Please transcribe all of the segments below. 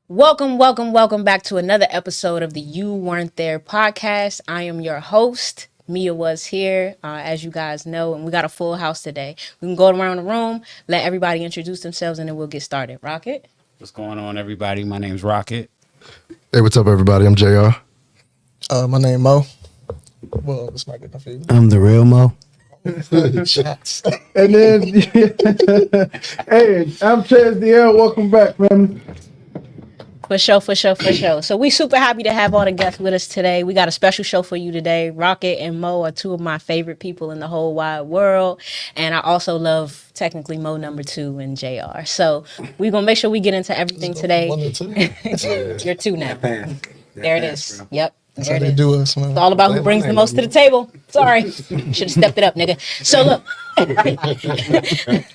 Welcome back to another episode of the You Weren't There podcast. I am your host. Mia was here, as you guys know, and we got a full house today. We can go around the room, let everybody introduce themselves, and then we'll get started. Rocket? What's going on, everybody? My name's Rocket. Hey, what's up, everybody? I'm JR. My name Mo. Well, this might get confusing. I'm the real Mo. Shots. And then, hey, I'm Chaz DL. Welcome back, man. For sure. So we super happy to have all the guests with us today. We got a special show for you today. Rocket and Mo are two of my favorite people in the whole wide world. And I also love, technically, Mo number 2 and JR. So we're going to make sure we get into everything today. 1 and 2. You're 2 now. There it is. Yep. That's how they do us, man. It's all about who brings the most to the table. Sorry. Should have stepped it up, nigga. So look.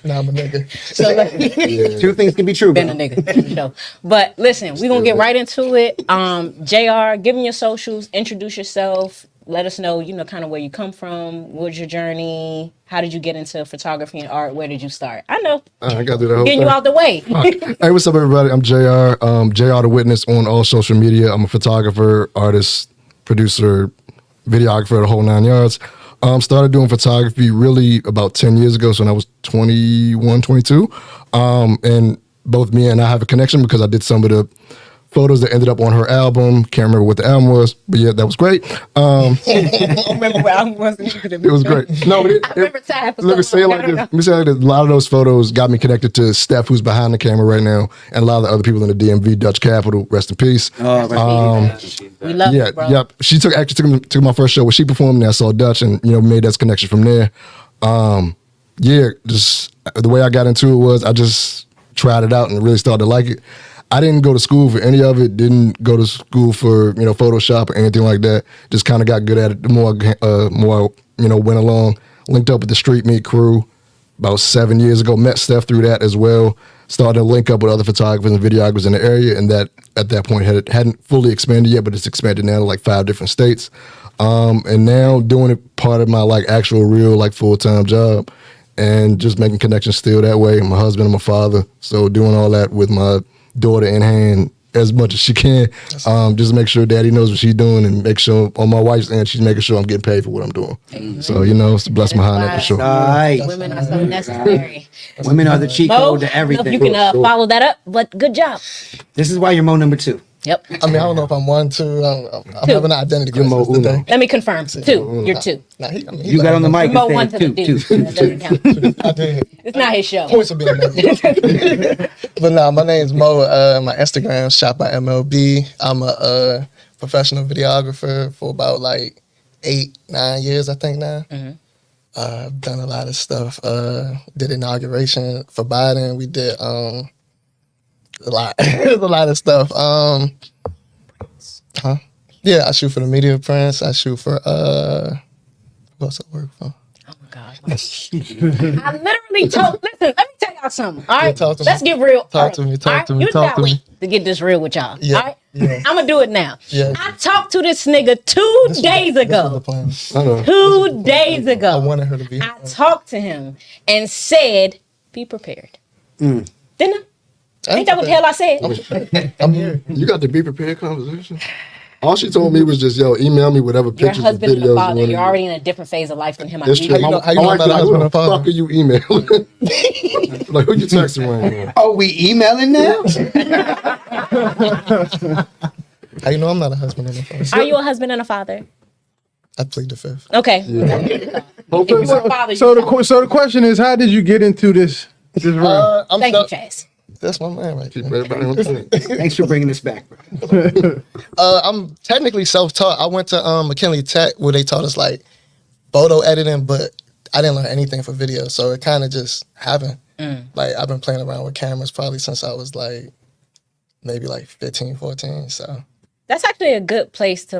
Nah, I'm a nigga. So look. Two things can be true. Been a nigga. No. But listen, we're going to get right into it. JR, give me your socials. Introduce yourself. Let us know, kind of where you come from. What's your journey? How did you get into photography and art? Where did you start? I know. I got to do the whole Getting thing. you out the way. Hey, what's up, everybody? I'm JR. JR the Witness on all social media. I'm a photographer, artist, producer, videographer, the whole 9 yards. Started doing photography really about 10 years ago, so when I was 21, 22. And both me and I have a connection because I did some of the photos that ended up on her album. Can't remember what the album was, but yeah, that was great. I don't remember what album was. It was great. No, I remember Tab. let me say it like this. Let me say it like this. A lot of those photos got me connected to Steph, who's behind the camera right now, and a lot of the other people in the DMV, Dutch Capital. Rest in peace. We love you, bro. Yep. She took my first show where she performed, and I saw Dutch, and made that connection from there. Just the way I got into it was I just tried it out and really started to like it. I didn't go to school for any of it. Didn't go to school for Photoshop or anything like that. Just kind of got good at it. The more went along. Linked up with the Street Meet crew about 7 years ago. Met Steph through that as well. Started to link up with other photographers and videographers in the area, and that at that point hadn't fully expanded yet, but it's expanded now to like 5 different states. And now doing it part of my actual real full-time job, and just making connections still that way. I'm a husband, I'm a father, so doing all that with my daughter in hand as much as she can. Just make sure daddy knows what she's doing, and make sure on my wife's end she's making sure I'm getting paid for what I'm doing. Mm-hmm. So it's a blessing behind that for sure. Nice. Women are so necessary. Women are the cheat code to everything. I don't know if you can follow that up, but good job. This is why you're Mo number 2. Yep. I mean, I don't know if I'm 1, 2. I'm having an identity crisis today. Let me confirm. 2. You're 2. Nah, you got on the mic Mo and 1 to the said dude. 2. That doesn't count. I did. It's not his show. Points will be made. But nah, my name's Mo. My Instagram shot by MLB. I'm a professional videographer for about 8, 9 years, I think now. Mm-hmm. I've done a lot of stuff. Did inauguration for Biden. We did a lot. There's a lot of stuff. Yeah, I shoot for the Media Prince. I shoot for who else I work for? Oh my God. I literally told, listen, let me tell y'all something. All right. Talk to Let's me. get real. Talk to me. Talk to me. Talk to me. To get this real with y'all. Yeah. All right. Yeah. I'm gonna do it now. Yeah. I talked to this nigga 2 days ago. This was the plan. 2 days ago. I wanted her to be. I talked to him and said, be prepared. Didn't I? Ain't that what the hell I said? I'm here. You got the be prepared conversation? All she told me was just, email me whatever You're a pictures and husband and a videos father. you want. You're already in a different phase of life than him. It's true. How you know I'm not a husband and a father? Fuck are you emailing? Who you texting right now? Oh, we emailing now? How you know I'm not a husband and a father? Are you a husband and a father? I plead the fifth. Okay. So the question is, how did you get into this room? Thank you, Chaz. That's my man right Keep there. everybody on point. Thanks for bringing this back, bro. I'm technically self-taught. I went to McKinley Tech where they taught us photo editing, but I didn't learn anything for video, so it kind of just happened. I've been playing around with cameras probably since I was maybe 15, 14. So That's actually a good place to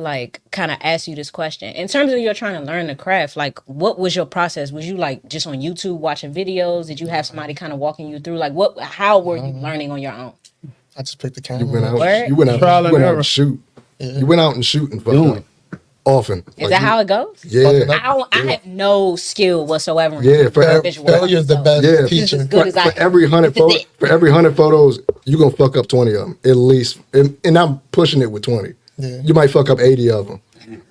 kind of ask you this question. In terms of you're trying to learn the craft, what was your process? Was you just on YouTube watching videos? Did you have somebody kind of walking you through? How were you learning on your own? I just picked the camera. You went out and shoot. Yeah. You went out and shoot and fucked up. often. Is that how it goes? Yeah. I have no skill whatsoever. Yeah, failure is the best Yeah. teacher. As good as I For every 100 photos, you're gonna fuck up 20 of them at least, and I'm pushing it with 20. Yeah. You might fuck up 80 of them,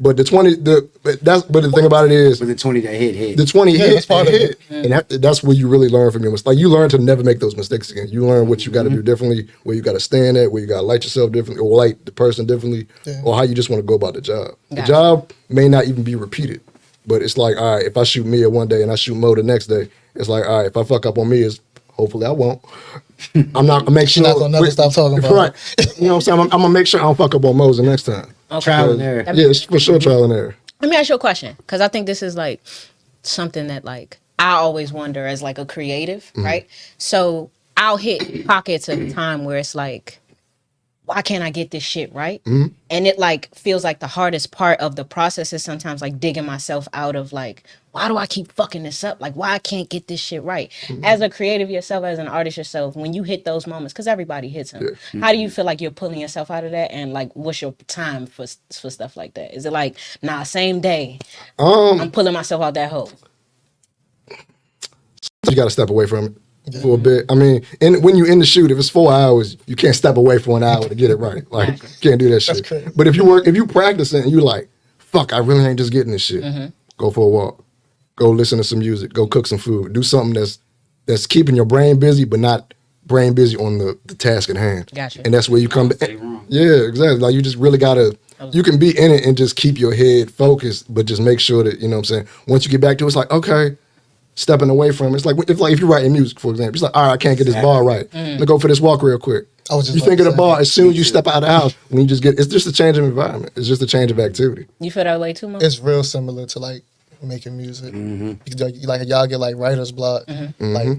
but the thing about it is With the 20 that hit. the 20 Yeah, hit, that's part of hit, and that's where you really learn from your mistakes. Like you learn to never make those mistakes again. You learn what you got to do differently, where you got to stand at, where you got to light yourself differently, or light the person differently, or how you just want to go about the job. The Gotcha. job may not even be repeated, but it's like, all right, if I shoot Mia one day and I shoot Mo the next day, it's like, all right, if I fuck up on Mia's, hopefully I won't. I'm not gonna make sure. not gonna never stop talking about right. You know what I'm saying? I'm gonna make sure I don't fuck up on Mo's the next time. Trial and error. Yeah, it's for sure trial and error. Let me ask you a question, because I think this is like something that like I always wonder as like a creative, right? So I'll hit pockets of time where it's like, why can't I get this shit right? And it like feels like the hardest part of the process is sometimes like digging myself out of like, why do I keep fucking this up? Like, why I can't get this shit right? As a creative yourself, as an artist yourself, when you hit those moments, because everybody hits them, how do you feel like you're pulling yourself out of that? And like, what's your time for stuff like that? Is it like, nah, same day, I'm pulling myself out that hole? You got to step away from it for a bit. I mean, when you in the shoot, if it's 4 hours, you can't step away for an hour to get it right. Like, you can't do that shit. crazy. But if you practicing and you like, fuck, I really ain't just getting this shit. Go for a walk. Go listen to some music. Go cook some food. Do something that's keeping your brain busy, but not brain busy on the task at hand. Gotcha. And that's where you come back. Stay wrong. Yeah, exactly. Like you just really gotta. You can be in it and just keep your head focused, but just make sure that, you know what I'm saying, once you get back to it, it's like, okay, stepping away from it. It's like if you're writing music, for example, it's like, all right, I can't get this bar right. Let me go for this walk real quick. I was just You about think to of the say bar that. as soon as you step out of the house, when you just it's just a change of environment. It's just a change of activity. You feel that way too, Mo? It's real similar to like making music. Like y'all get like writer's block. Like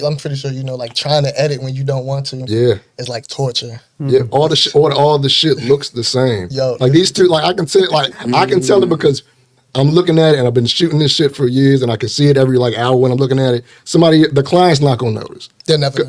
I'm pretty sure you know, like trying to edit when you don't want to. Yeah. It's like torture. Yeah, all the shit looks the same. Yo, like these two, like I can tell it because I'm looking at it and I've been shooting this shit for years and I can see it every like hour when I'm looking at it. The client's not gonna notice. They'll never.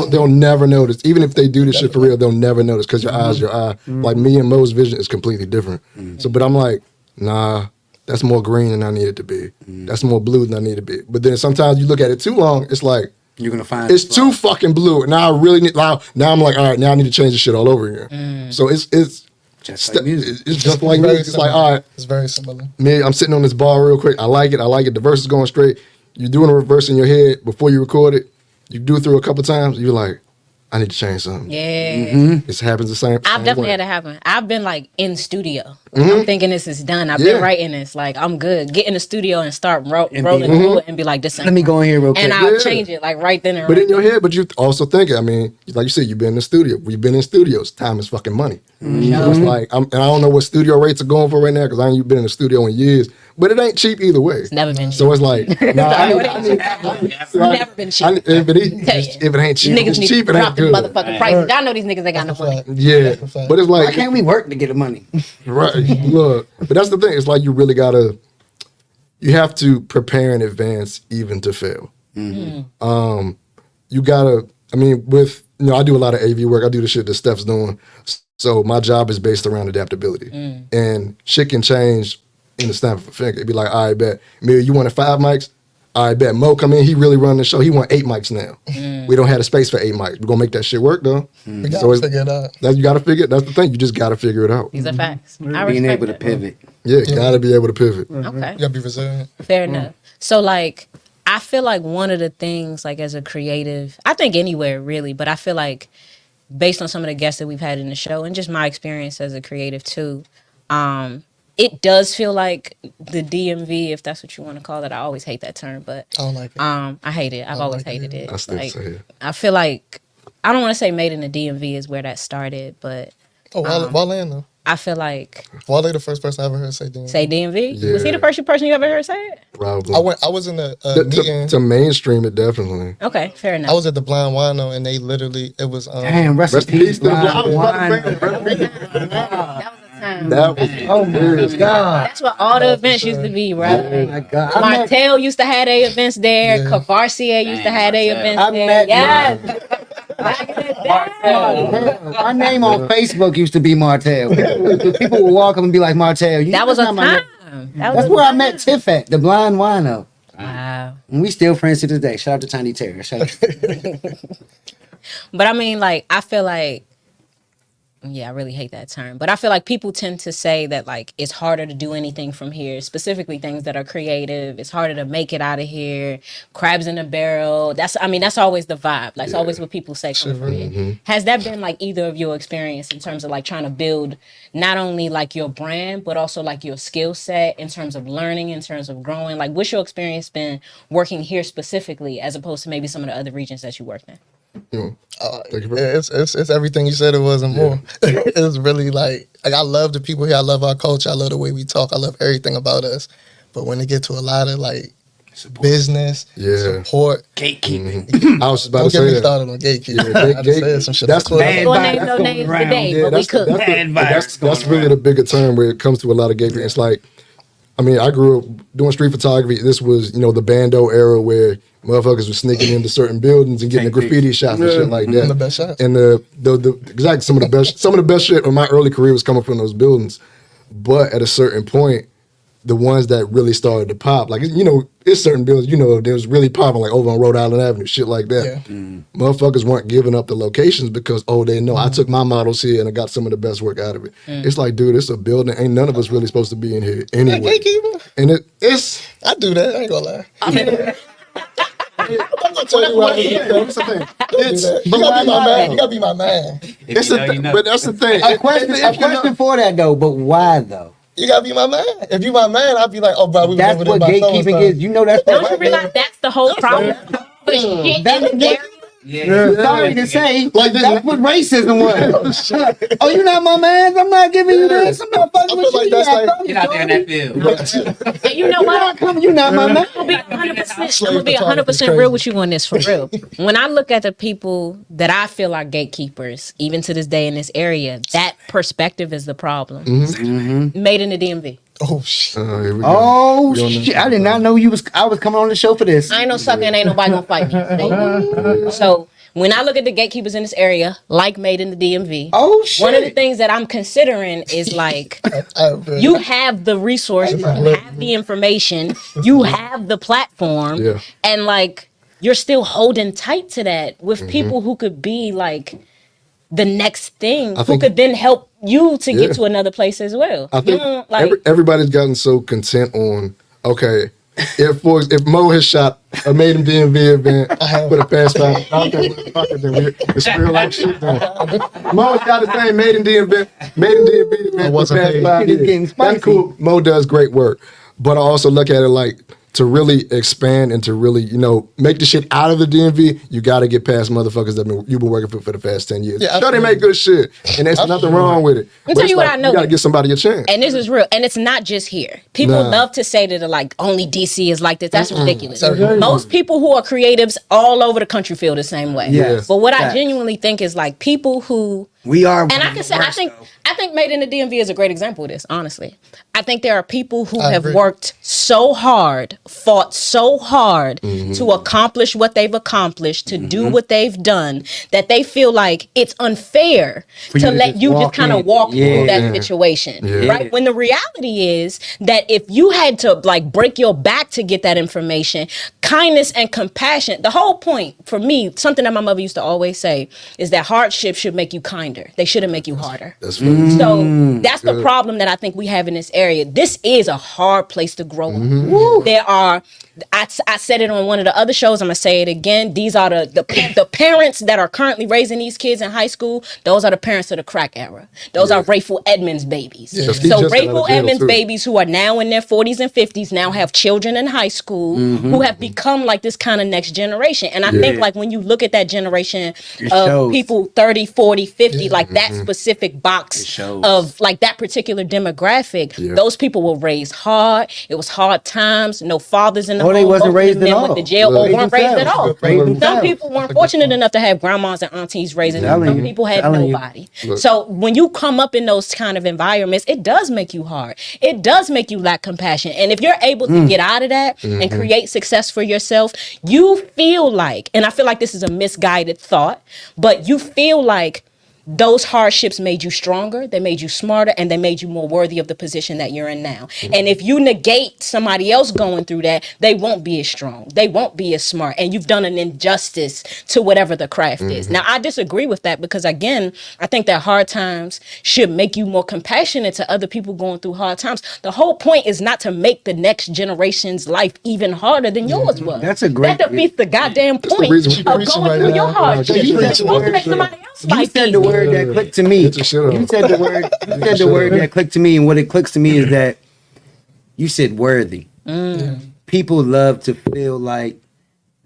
They'll never notice. Even if they do this shit for real, they'll never notice because your eye's your eye. Like me and Mo's vision is completely different. So, but I'm like, nah, that's more green than I need it to be. That's more blue than I need it to be. But then sometimes you look at it too long, it's like, You're gonna find it's too fucking blue. Now I really need. Now I'm like, all right, now I need to change the shit all over again. So it's just like music. It's just like music. It's like, all right, It's very similar. me, I'm sitting on this bar real quick. I like it. The verse is going straight. You're doing a reverse in your head before you record it. You do it through a couple times. You're like, I need to change something. Yeah. It happens the same. I've definitely way. had it happen. I've been like in studio. I'm thinking this is done. I've been writing this. Like I'm good. Get in the studio and start rolling through it and be like, this ain't Let me go in here real quick. and I'll Yeah. change it like right then and But right in your head, but you also think, I mean, like you said, you've been in the studio. We've been in studios. Time is fucking money. So it's like, and I don't know what studio rates are going for right now because I ain't been in the studio in years. But it ain't cheap either way. It's never been cheap. So it's like, nah, It's never been cheap. if it ain't cheap, Niggas it's need cheap. to It drop ain't the good. motherfucking prices. Y'all know these niggas ain't got no money. Yeah, but it's Why like, can't we work to get the money? right? Look, but that's the thing. It's like you really gotta. You have to prepare in advance, even to fail. You gotta. I mean, I do a lot of AV work. I do the shit that Steph's doing. So my job is based around adaptability, and shit can change in the snap of a finger. It'd be like, all right, bet, Mia, you wanted 5 mics. All right, bet, Mo come in. He really running the show. He want 8 mics now. We don't have the space for 8 mics. We're gonna make that shit work though. We gotta figure it out. You gotta figure. That's the thing. You just gotta figure it out. These are facts. I Being respect able to that. pivot. Yeah, you gotta be able to pivot. Okay. You gotta be resilient. Fair enough. So like I feel like one of the things like as a creative, I think anywhere really, but I feel like based on some of the guests that we've had in the show and just my experience as a creative too, it does feel like the DMV, if that's what you want to call it. I always hate that term, but I don't like it. I hate it. I've always like it hated either. it. I still Like, say it. I feel like I don't want to say made in the DMV is where that started, but Oh, Wale though. I feel like Wale the first person I ever heard say DMV. say DMV. Was he Yeah. the first person you ever heard say it? Probably. I was in a meeting. To mainstream it, definitely. Okay, fair enough. I was at the Blind Wino and they literally it was Damn, rest Rest in in peace, peace to the Blind Blind Wine. that was a time. That was Oh my God. That's what all the events used to be, bro. Oh my God. Martell used to have their events there. Yeah. Cavarcia used to have their events I there. met Yes. My name on Facebook used to be Martell. People would walk up and be like, Martell. That was a that's not my time. name. That That's was where I met Tiff at, the blind wino. wow. And we still friends to this day. Shout out to Tiny Terror. Shout out. But I mean, like, I feel like, yeah, I really hate that term. But I feel like people tend to say that, like, it's harder to do anything from here, specifically things that are creative. It's harder to make it out of here. Crabs in a barrel. That's always the vibe. That's always what people say coming from here. Has that been, like, either of your experience in terms of, like, trying to build not only, like, your brand, but also, like, your skill set in terms of learning, in terms of growing? Like, what's your experience been working here specifically as opposed to maybe some of the other regions that you worked in? It's everything you said it was and more. It's really like I love the people here. I love our culture. I love the way we talk. I love everything about us. But when it get to a lot of like business, support, Gatekeeping. I was just about don't to get say me that. started on gatekeeping. I just said some shit. That's on Twitter. bad We'll name no names today, but we could. That's really the bigger term where it comes to a lot of gay people. It's like, I mean, I grew up doing street photography. This was, the bando era where motherfuckers were sneaking into certain buildings and getting the graffiti shots and shit like that. And the best shots. And exactly some of the best shit in my early career was coming from those buildings. But at a certain point, the ones that really started to pop, like, it's certain buildings, there was really popping, like over on Rhode Island Avenue, shit like that. Yeah. Motherfuckers weren't giving up the locations because, they know I took my models here and I got some of the best work out of it. It's like, dude, it's a building. Ain't none of us really supposed to be in here anyway. Gatekeeping? And it's... I do that. I ain't gonna lie. I'm gonna tell you why. That's the thing. You gotta be my man. You gotta be my man. But that's the thing. A question for that though, but why though? You gotta be my man. If you my man, I'd be like, oh, bro, we was That's over there what by gatekeeping so-and-so. is. You know that's Don't you realize that's the whole problem? But shit in That's the area. Sorry to say, Like this- that's what racism was. Oh, you not my man? I'm not giving you this. I'm not fucking I with feel like you. that's like- Get out there in that field. And you know what? You not my man. I'm gonna be 100% real with you on this, for real. When I look at the people that I feel are gatekeepers, even to this day in this area, that perspective is the problem. Made in the DMV. Oh shit. Here we go. Oh shit! I did not know I was coming on the show for this. I ain't no sucker and ain't nobody gonna fight me. So when I look at the gatekeepers in this area, like Made in the DMV, Oh shit! one of the things that I'm considering is like, you have the resources, you have the information, you have the platform, and like you're still holding tight to that with people who could be like the next thing, who could then help you to get to another place as well. I think everybody's gotten so content on, okay, if Mo has shot a Made in DMV event for the past 5 it's real life shit then. Mo has got the same Made in DMV event for the past 5 years. That's cool. Mo does great work. But I also look at it like, to really expand and to really, make the shit out of the DMV, you got to get past motherfuckers that you've been working for the past 10 years. Yeah, sure, they make good shit, and there's nothing wrong with it. Let me tell you what I know. You got to give somebody a chance. And this is real. And it's not just here. People love to say that like only DC is like this. That's ridiculous. Most people who are creatives all over the country feel the same way. Yes. But what I genuinely think is like people who We are. and I can say I think Made in the DMV is a great example of this, honestly. I think there are people who have worked so hard, fought so hard to accomplish what they've accomplished, to do what they've done, that they feel like it's unfair to let you just kind of walk through that situation. Right? When the reality is that if you had to like break your back to get that information, kindness and compassion, the whole point for me, something that my mother used to always say is that hardship should make you kinder. They shouldn't make you harder. That's funny. So that's the problem that I think we have in this area. This is a hard place to grow up. There are, I said it on one of the other shows, I'm going to say it again. These are the parents that are currently raising these kids in high school. Those are the parents of the crack era. Those are Rayful Edmonds babies. So Rayful Edmonds babies who are now in their 40s and 50s now have children in high school who have become like this kind of next generation. And I think like when you look at that generation of people 30, 40, 50, like that specific box of like that particular demographic, those people were raised hard. It was hard times, no fathers in the the Or they home. wasn't most of raised them at then all. went to jail or Raised weren't raised at themselves. all. Raised Some themselves. people weren't fortunate enough to have grandmas and aunties raising them. Telling Some you. people had Telling you. nobody. So when you come up in those kind of environments, it does make you hard. It does make you lack compassion. And if you're able to get out of that and create success for yourself, you feel like, and I feel like this is a misguided thought, but you feel like those hardships made you stronger, they made you smarter, and they made you more worthy of the position that you're in now. And if you negate somebody else going through that, they won't be as strong. They won't be as smart. And you've done an injustice to whatever the craft is. Now, I disagree with that because, again, I think that hard times should make you more compassionate to other people going through hard times. The whole point is not to make the next generation's life even harder than yours was. That's a great- That defeats the goddamn the point reason of we going right through now. your hardship. You You're preaching supposed to make right somebody else's You life said the easier. word that clicked to me. Get your shit off. You said the word. You said the word that clicked to me, and what it clicks to me is that you said worthy. People love to feel like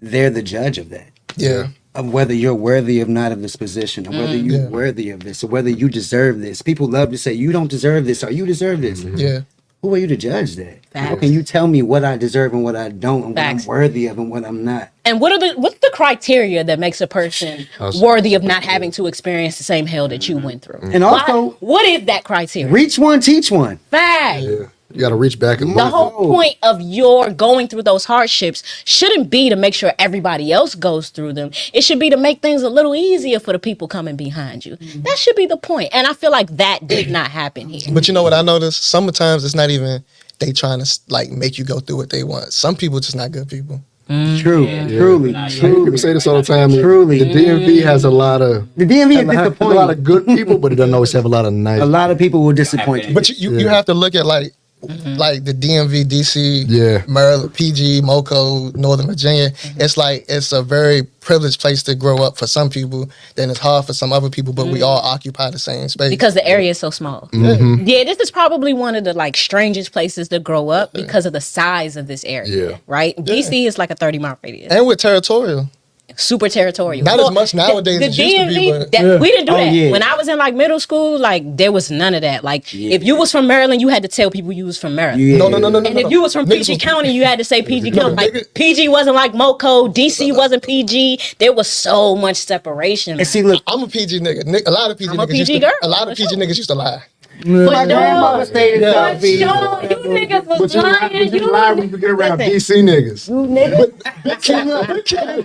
they're the judge of that, Yeah. of whether you're worthy of not of this position, or whether you're Yeah. worthy of this, or whether you deserve this. People love to say you don't deserve this, or you deserve this. Yeah. Who are you to judge that? How Facts. can you tell me what I deserve and what I don't, and Facts. what I'm worthy of and what I'm not? And what's the criteria that makes a person worthy of not having to experience the same hell that you went through? And also, what is that criteria? reach one, teach one. Fact. Yeah. You got to reach back and The look. whole point of your going through those hardships shouldn't be to make sure everybody else goes through them. It should be to make things a little easier for the people coming behind you. That should be the point. And I feel like that did not happen here. But you know what I noticed? Sometimes it's not even they trying to like make you go through what they want. Some people just not good people. True, truly, People truly. say this all the time. Truly. The DMV has a lot of The DMV is a lot disappointing. of good people, but it doesn't always have a lot of nice. A lot of people will disappoint you. But you have to look at like the DMV, DC, Yeah. Maryland, PG, MoCo, Northern Virginia. It's like it's a very privileged place to grow up for some people. Then it's hard for some other people, but we all occupy the same space. Because the area is so small. Yeah, this is probably one of the like strangest places to grow up because of the size of this area. Yeah. Right? DC is like a 30-mile radius. and with Territorial, Super territorial. Not as much nowadays The as used to be, DMV, but- that, we didn't do Oh, that. yeah. When I was in like middle school, like there was none of that. Like if you was from Maryland, you had to tell people you was from Maryland. Yeah. no. And if you was from Niggas PG was- County, you had to say PG No, County. Like nigga- PG wasn't like MoCo, DC wasn't PG. There was so much separation. And see, look, I'm a PG nigga. A lot of PG I'm a niggas used PG to, girl. a lot of PG niggas used to lie. my grandmother stayed in But South Beach. you niggas was lying. You lie when you get around Listen, DC niggas. you niggas.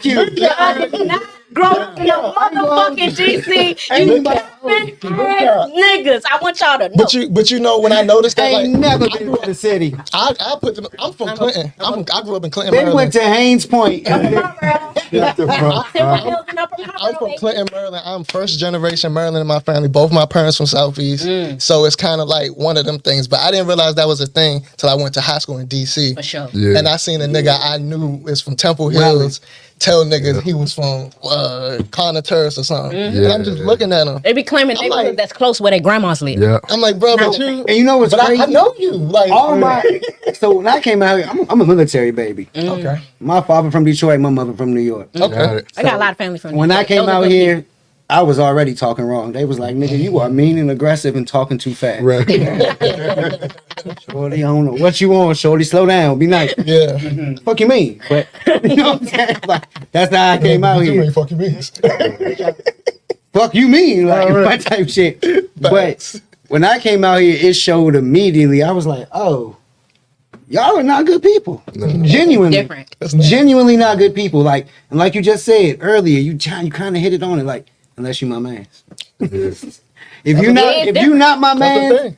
Y'all did not grow up in a motherfucking DC. You ass niggas. I want y'all to know. But you know when I noticed that, Ain't like never been to the city. I put them. I'm from Clinton. I grew up in Clinton, They Maryland. went to Haynes Point. I'm from Clinton, Maryland. I'm first generation Maryland in my family. Both my parents from Southeast. So it's kind of like one of them things. But I didn't realize that was a thing till I went to high school in DC. For sure. Yeah. And I seen a nigga I knew is from Temple Hills tell niggas he was from Connor Terrace or something. And I'm just looking at him. They be claiming I'm neighborhood like- that's close where their grandmas live. Yeah. I'm like, bro, but you. And you know what's But crazy? I know you. Like, All my so when I came out here, I'm a military baby. Okay. My father from Detroit, my mother from New York. Got Okay. it. I got a lot of family from When I Detroit. came Those are out good here, people. I was already talking wrong. They was like, "Nigga, you are mean and aggressive and talking too fast." Right. Shorty, I don't know what you want. Shorty, slow down. Be nice. Yeah. Fuck you mean? But you know what I'm saying? Like, that's how I came out here. Fuck you means. Fuck you mean? Like my type shit. But when I came out here, it showed immediately. I was like, oh, y'all are not good people. Genuinely. Different. Genuinely not good people. Like, and like you just said earlier, you kind of hit it on it. Like, unless you my man. If you're not my That's the man, thing.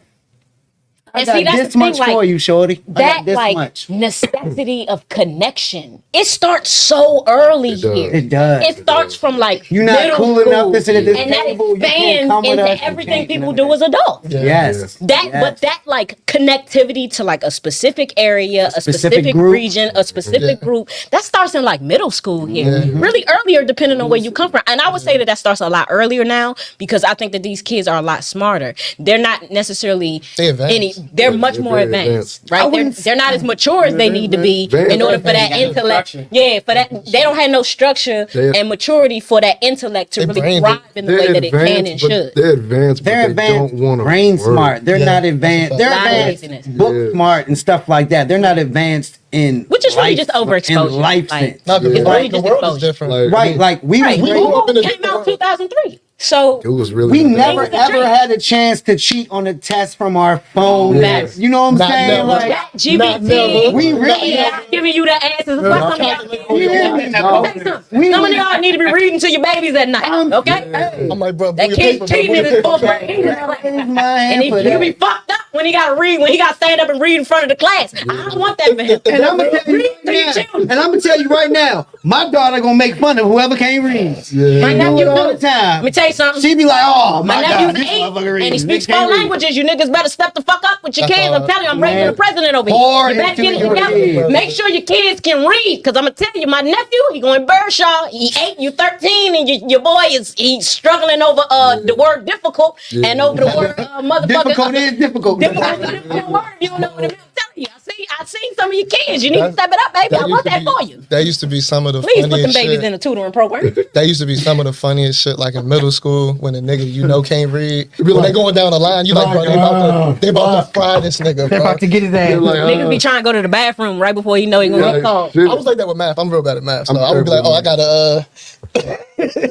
I And got see, that's this the thing, much like, for you, shorty. I That got this like much. necessity of connection. It starts so early It does. here. It does. It starts from like You're not middle cool school, enough to sit at this and that table. You can't expands come with into us. You everything can't people none of do as adults. Yes. That, Yes. but that like connectivity to like a specific area, a specific specific group. region, a specific group, that starts in like middle school here, really earlier, depending on where you come from. And I would say that starts a lot earlier now because I think that these kids are a lot smarter. They're not necessarily They advanced. They're Yeah, much they're more very advanced, advanced. right? They're not as mature as they need to be Very in order for that advanced. intellect. Structure. Yeah, for that they don't have no structure They- and maturity for that intellect to They really brain- thrive in the way that it can and but should. they're advanced, but They're they advanced, don't want to brain smart. They're Yeah, not advanced. that's a They're fact. advanced Laziness. book Yeah. smart and stuff like that. They're not advanced in Which is really life- just overexposure. in life Like, sense. No, because It's really the just world is exposure. different. Right, like we Right. was grew up in a Came different out world. 2003. So It was really. we bad. never Things have ever changed. had a chance to cheat on a test from our phone. Yeah. You know what I'm Not saying? never. Like, Chat GBT, we really not giving you the answers. That's why some of y'all we some of y'all need to be reading to your babies at night. Okay? I'm like, bro, That your kid paper, bro, cheating boo in your his paper, fourth bro. grade. And he for he'll be that. fucked up when he gotta read, when he gotta stand up and read in front of the class. I don't want that for him. And I'm gonna tell you right now, my daughter gonna make fun of whoever can't read. My nephew all the do. time. Let me tell you something. She be like, "Oh My my God, nephew's this 8 motherfucker and reading. he speaks They can't 4 read." languages. You niggas better step the fuck up with your That's kids. all. I'm telling you, I'm raising Man. the president over here. Pour You better into get it your together. kids. Make sure your kids can read. Cause I'm gonna tell you, my nephew, he going Birdshaw. He 8, you 13, and your boy he's struggling over the word difficult and over the word motherfucker. Difficult is difficult. Difficult is a difficult word. You don't know what it means. I'm telling you, I seen some of your kids. You need to step it up, baby. I want that for you. That used to be some of the Please put them funniest babies shit. in a tutoring program. That used to be some of the funniest shit, like in middle school, when a nigga you know can't read. When like, they going down the line, you like, bro, they about to fry this nigga, They're bro. about to get his ass. Like, Niggas be trying to go to the bathroom right before you know he gonna get called. shit. I was like that with math. I'm real bad at math. So I'm I would be like, terrible oh, I at gotta,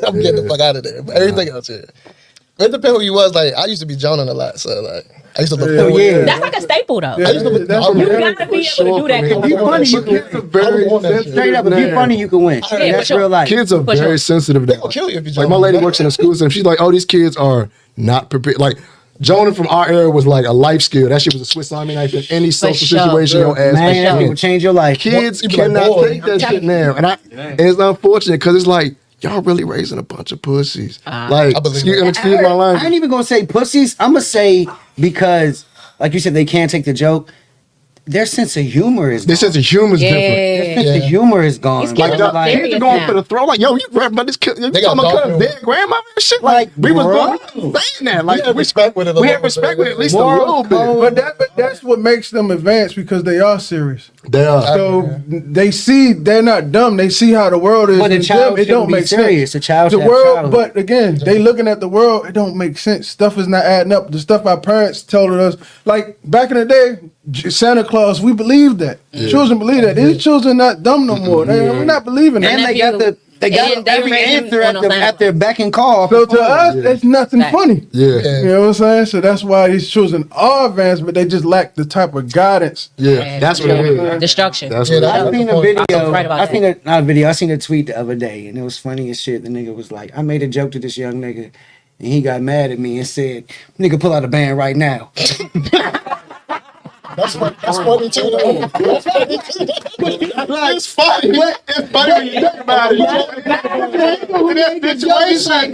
I'm getting the fuck out of there. But everything else, yeah. It depends who you was. Like, I used to be joning a lot. So, like, I used to look forward yeah. to That's like a staple though. I used to look, That's I was- You gotta be able to do that. If you funny, you Kids are can. very on that shit. sensitive. Straight up, if you funny, you can win. Yeah, That's for sure. real life. Kids are For very sure. sensitive. They gonna kill you if you Like my jump lady on works in a school system. She's like, oh, these kids are not prepared. Like Jonah from our era was like a life skill. That shit was a Swiss Army knife in any social sure. situation. Your ass Man, that can. will change your life. Kids You be like, cannot boy, take that shit now, and it's unfortunate because it's like y'all really raising a bunch of pussies. Like, I believe excuse, that. and excuse my I language. ain't even gonna say pussies. I'm gonna say because, like you said, they can't take the joke. Their sense of humor is Their gone. sense of humor is different. Yeah. Their sense of humor is gone. These kids Like, are the serious kids are going now. for the throw. Like, yo, you grab about this kid. You They talking got about dog cousin, dead grandma and shit. Like, we was saying that. Like, We have respect with it. we have respect with it at least a Moral little bit. But that's what makes them advanced because they are serious. They are. So they see they're not dumb. They see how the world is. But a and child them, it don't shouldn't be make serious. sense. A child The should have world, childhood. but again, they looking at the world. It don't make sense. Stuff is not adding up. The stuff our parents told us, like back in the day, Santa Claus. We believed that. Children believe that. These children not dumb no more. We're not believing that. And they got And they every raised him answer on at, a the, Santa at their beck and call. So to us, it's nothing Fact. funny. Yeah. You know what I'm saying? So that's why these children are advanced, but they just lack the type of guidance. Yeah. That's what it is. Destruction. That's Yeah, what that- it I is. seen a I was video. right about I seen a not a video. I seen a tweet the other day, and it was funny as shit. The nigga was like, "I made a joke to this young nigga, and he got mad at me and said, nigga, pull out a band right now.'" That's funny too, though. That's funny too. It's funny. It's funny when you think about it. This situation,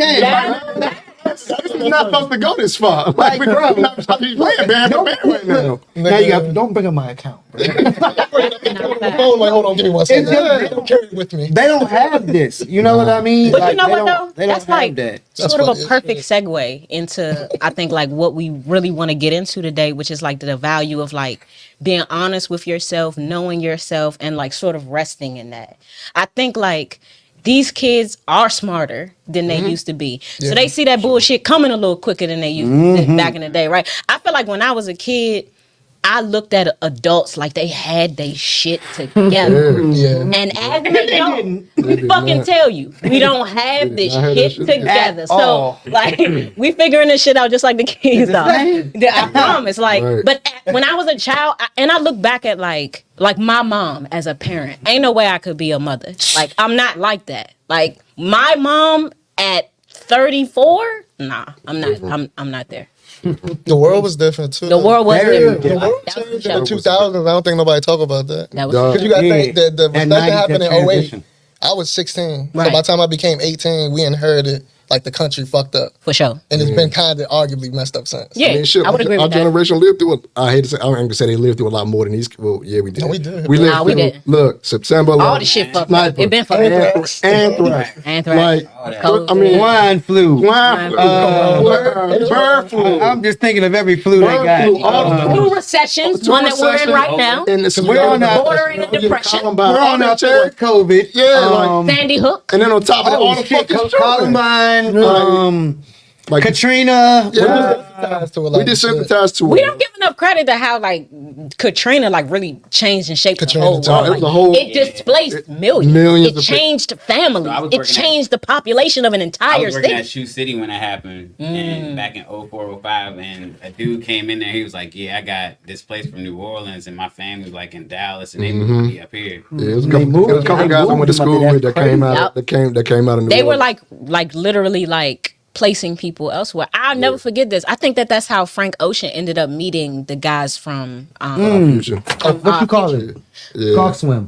this is not supposed to go this far. Like, we're not supposed to be playing band for band right now. Now you got don't bring up my account. Bro. On the phone, like, hold on, give me 1 second. They don't carry it with me. They don't have this. You know what I mean? But you know they what don't- though? They don't That's have like that. That's sort of funny a as perfect segue into I think like what we really want to get into today, which is like the value of like being honest with yourself, knowing yourself, and like sort of resting in that. I think like these kids are smarter than they used to be. So they see that bullshit coming a little quicker than they used to back in the day, right? I feel like when I was a kid, I looked at adults like they had their shit together. Yeah. And as they don't, we did fucking not. tell you, we don't have this not have that shit shit together. at So, all. like, we figuring this shit out just like the kids are. I promise. Like, Right. but when I was a child, and I look back at like my mom as a parent, ain't no way I could be a mother. Like, I'm not like that. Like, my mom at 34, nah, I'm not. I'm not there. The world was different too. The world was Very different. different. The world That was changed for in the sure. 2000s. I don't think nobody talk about that. That was Duh. Because you got to Yeah. think that the That recession 90s happened in transition. 08. I was 16. So Right. by the time I became 18, we inherited like the country fucked up. for sure. And it's been kind of arguably messed up since. Yeah, I mean, shit, I would agree our with that. generation lived through. I hate to say, I'm gonna say they lived through a lot more than these. Well, yeah, we did. No, we did. We lived Nah, we through. didn't. Look, September. All the shit fucked up. It been fucked up. Anthrax. Anthrax. Like, COVID. I mean, Swine flu. swine flu, bird flu, I'm just thinking of every flu they bird got. flu, all Two recessions, Two one that we're in recessions. right now. And it's We're on that- bordering of depression. We're on out there with COVID. Yeah, like, Sandy Hook. and then on top of that, all the shit, fucking children. Columbine. like Katrina. Yeah. Desensitized to it, we like, desensitized to it. We don't give enough credit to how like Katrina like really changed and shaped Katrina the whole time. world. It was Like, a whole- it displaced millions. millions It of changed families. So I was It working at- changed the population of an I entire was working city. at Shoe City when that happened, and back in 04, 05, and a dude came in there. He was like, "Yeah, I got displaced from New Orleans, and my family was like in Dallas, and they moved me up here." Yeah, it was a They couple, moved- it was a couple they guys I went to moved them up school there. with that That's came out. crazy. That came out of New They were Orleans. like literally like placing people elsewhere. I'll never forget this. I think that's how Frank Ocean ended up meeting the guys from Future. What you call it? Yeah. Golf swim.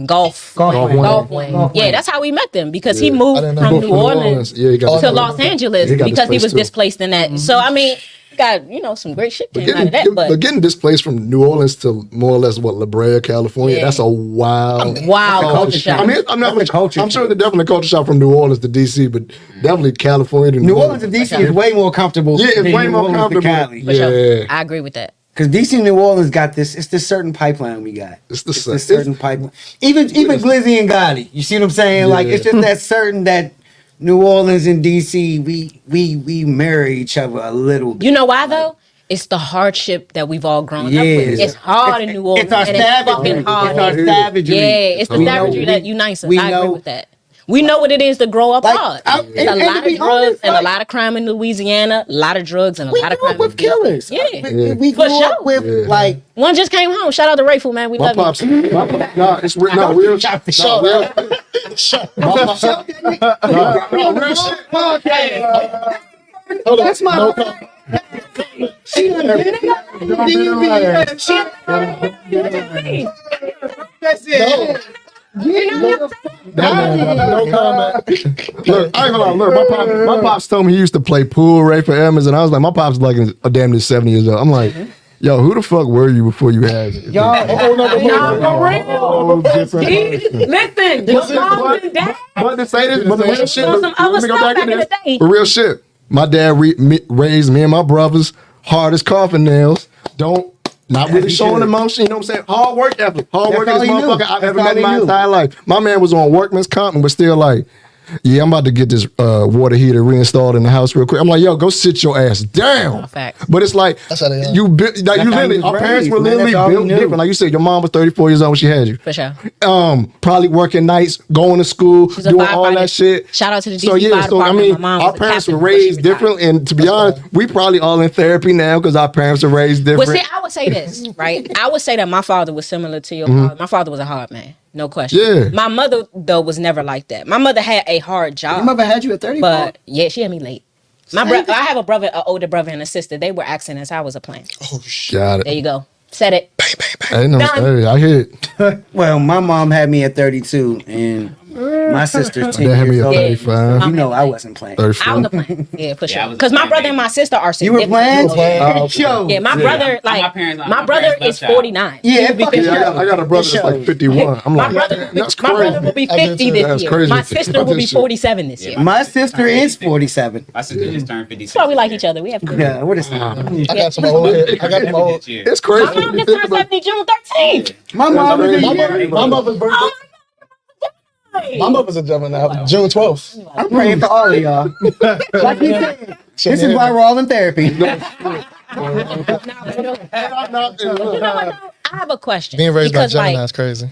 golf Golf wing. golf wing. Golf Yeah, wing. that's how we met them because Yeah. he moved I didn't know. from Both New from Orleans Yeah, he got to Los Angeles He got because he was displaced, too. displaced in that. So I mean, got some great shit came out of that, but getting displaced from New Orleans to more or less La Brea, California, Yeah. that's a wild wow, culture shock. I mean, I'm not. That's a culture I'm sure shock. there's definitely a culture shock from New Orleans to DC, but definitely California to New Orleans and DC is way more comfortable. Yeah, it's than way New more Orleans to comfortable. Cali. for sure. Yeah. I agree with that. Because DC and New Orleans got this. It's this certain pipeline we got. It's the This certain pipeline. Even Glizzy and Gotti. You see what I'm saying? Like Yeah. it's just that certain that New Orleans and DC we marry each other a little bit. You know why though? It's the hardship that we've all grown up with. Yeah. It's hard in New Orleans. It's our and it's savagery. fucking hard. It's our savagery. Yeah, it's the We savagery know- that unites us. we I agree know- with that. We know what it is to grow up Like, hard. I- There's a and lot to of be drugs honest, and like- a lot of crime in Louisiana, a lot of drugs and a We lot of grew crime. up with killers. Yeah. We For grew sure. up with Yeah. like One just came home. Shout out to Rayful, man. We My love pops, you. no, it's real. No, real. Shout No, out. real. No, real shit. Hold on. That's my- No comment. she done been in that That's it. No comment. Look, I ain't gonna lie. Look, my pops told me he used to play pool, Ray for Emmons, and I was like, my pops like a damn near 70 years old. I'm like, yo, who the fuck were you before you had it? Y'all, Nah, for real. Oh, different person. Listen, your mom and dad. But to say this, but the real shit. Some Look, other let me go stuff back in back in this. the day. For real shit. My dad raised me and my brothers hard as coffin nails. Not really he showing should. emotion, you know what I'm saying? Hard work ethic. Hard That's work all is he knew. motherfucker I've That's ever all met in he my knew. entire life. My man was on workman's comp and was still like, yeah, I'm about to get this water heater reinstalled in the house real quick. I'm like, yo, go sit your ass down. Facts. But it's like, That's how they are. you like That's you how he literally, was our parents raised, were man. literally That's all he built knew. different. Like you said, your mom was 34 years old when she had you. For sure. Probably working nights, going to school, She's a doing all firefighter. that shit. Shout out to the DC So yeah, fire so I department. mean, My mom our was a parents were captain before she raised retired. different, and to be honest, we probably all in therapy now because our parents are raised Well, different. see, I would say this, right? I would say that my father was similar to your father. My father was a hard man, no question. Yeah. My mother, though, was never like that. My mother had a hard job. Your mother had you at 34? But yeah, she had me late. I have a brother, an older brother and a sister. They were accidents. I was a plan. Oh shit. Got There it. you go. Said it. I know. Done. Hey, I hear it. Well, my mom had me at 32, and my sister's 10 Dad had me years at old. 35, You know I wasn't playing. 34. I was a plan. Yeah, for Yeah, I sure. was Because my playing, brother baby. and my sister are You were significant. playing? okay. Yo. Yeah, my brother, like, My parents- my my brother parents is left out. 49. Yeah, He'll be fucking 50. Yeah, I got a brother that's like 51. I'm My like, brother, that's my brother will crazy. be I did 50 too. this That's year. crazy. My sister will be 47 this year. My sister is 47. My sister just turned 56. That's why we like each other. We have good. Yeah, what is I got some old. I got some old. It's crazy. My mom just turned 70 June 13th. My mom is a My year. My mother's birthday. Oh my My mother's a Gemini. June 12th. I'm praying for all of y'all. Like you said, this is why we're all in therapy. I have a question. Being raised by because, Gemini like, is crazy.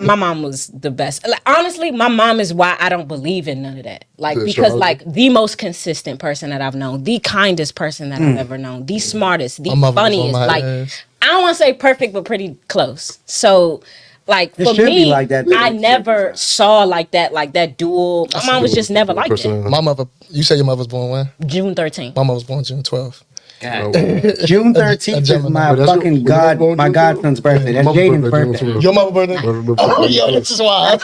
my mom was the best. Like, honestly, my mom is why I don't believe in none of that. Like, Yeah, because sure. like the most consistent person that I've known, the kindest person that I've ever known, the smartest, the My mother was on funniest. my Like, ass. I don't want to say perfect, but pretty close. So, like It for should be me, like that. I never saw like that dual. My mom was just never like that. Personality. My mother. You say your mother was born when? June 13th. My mother was born June 12th. God. June 13th is Gemini. my That's fucking your- god, your my June godson's birthday. That's Mother's Jaden's birthday, birthday. June Your mother birthday? Oh, Yeah, yo, this is why.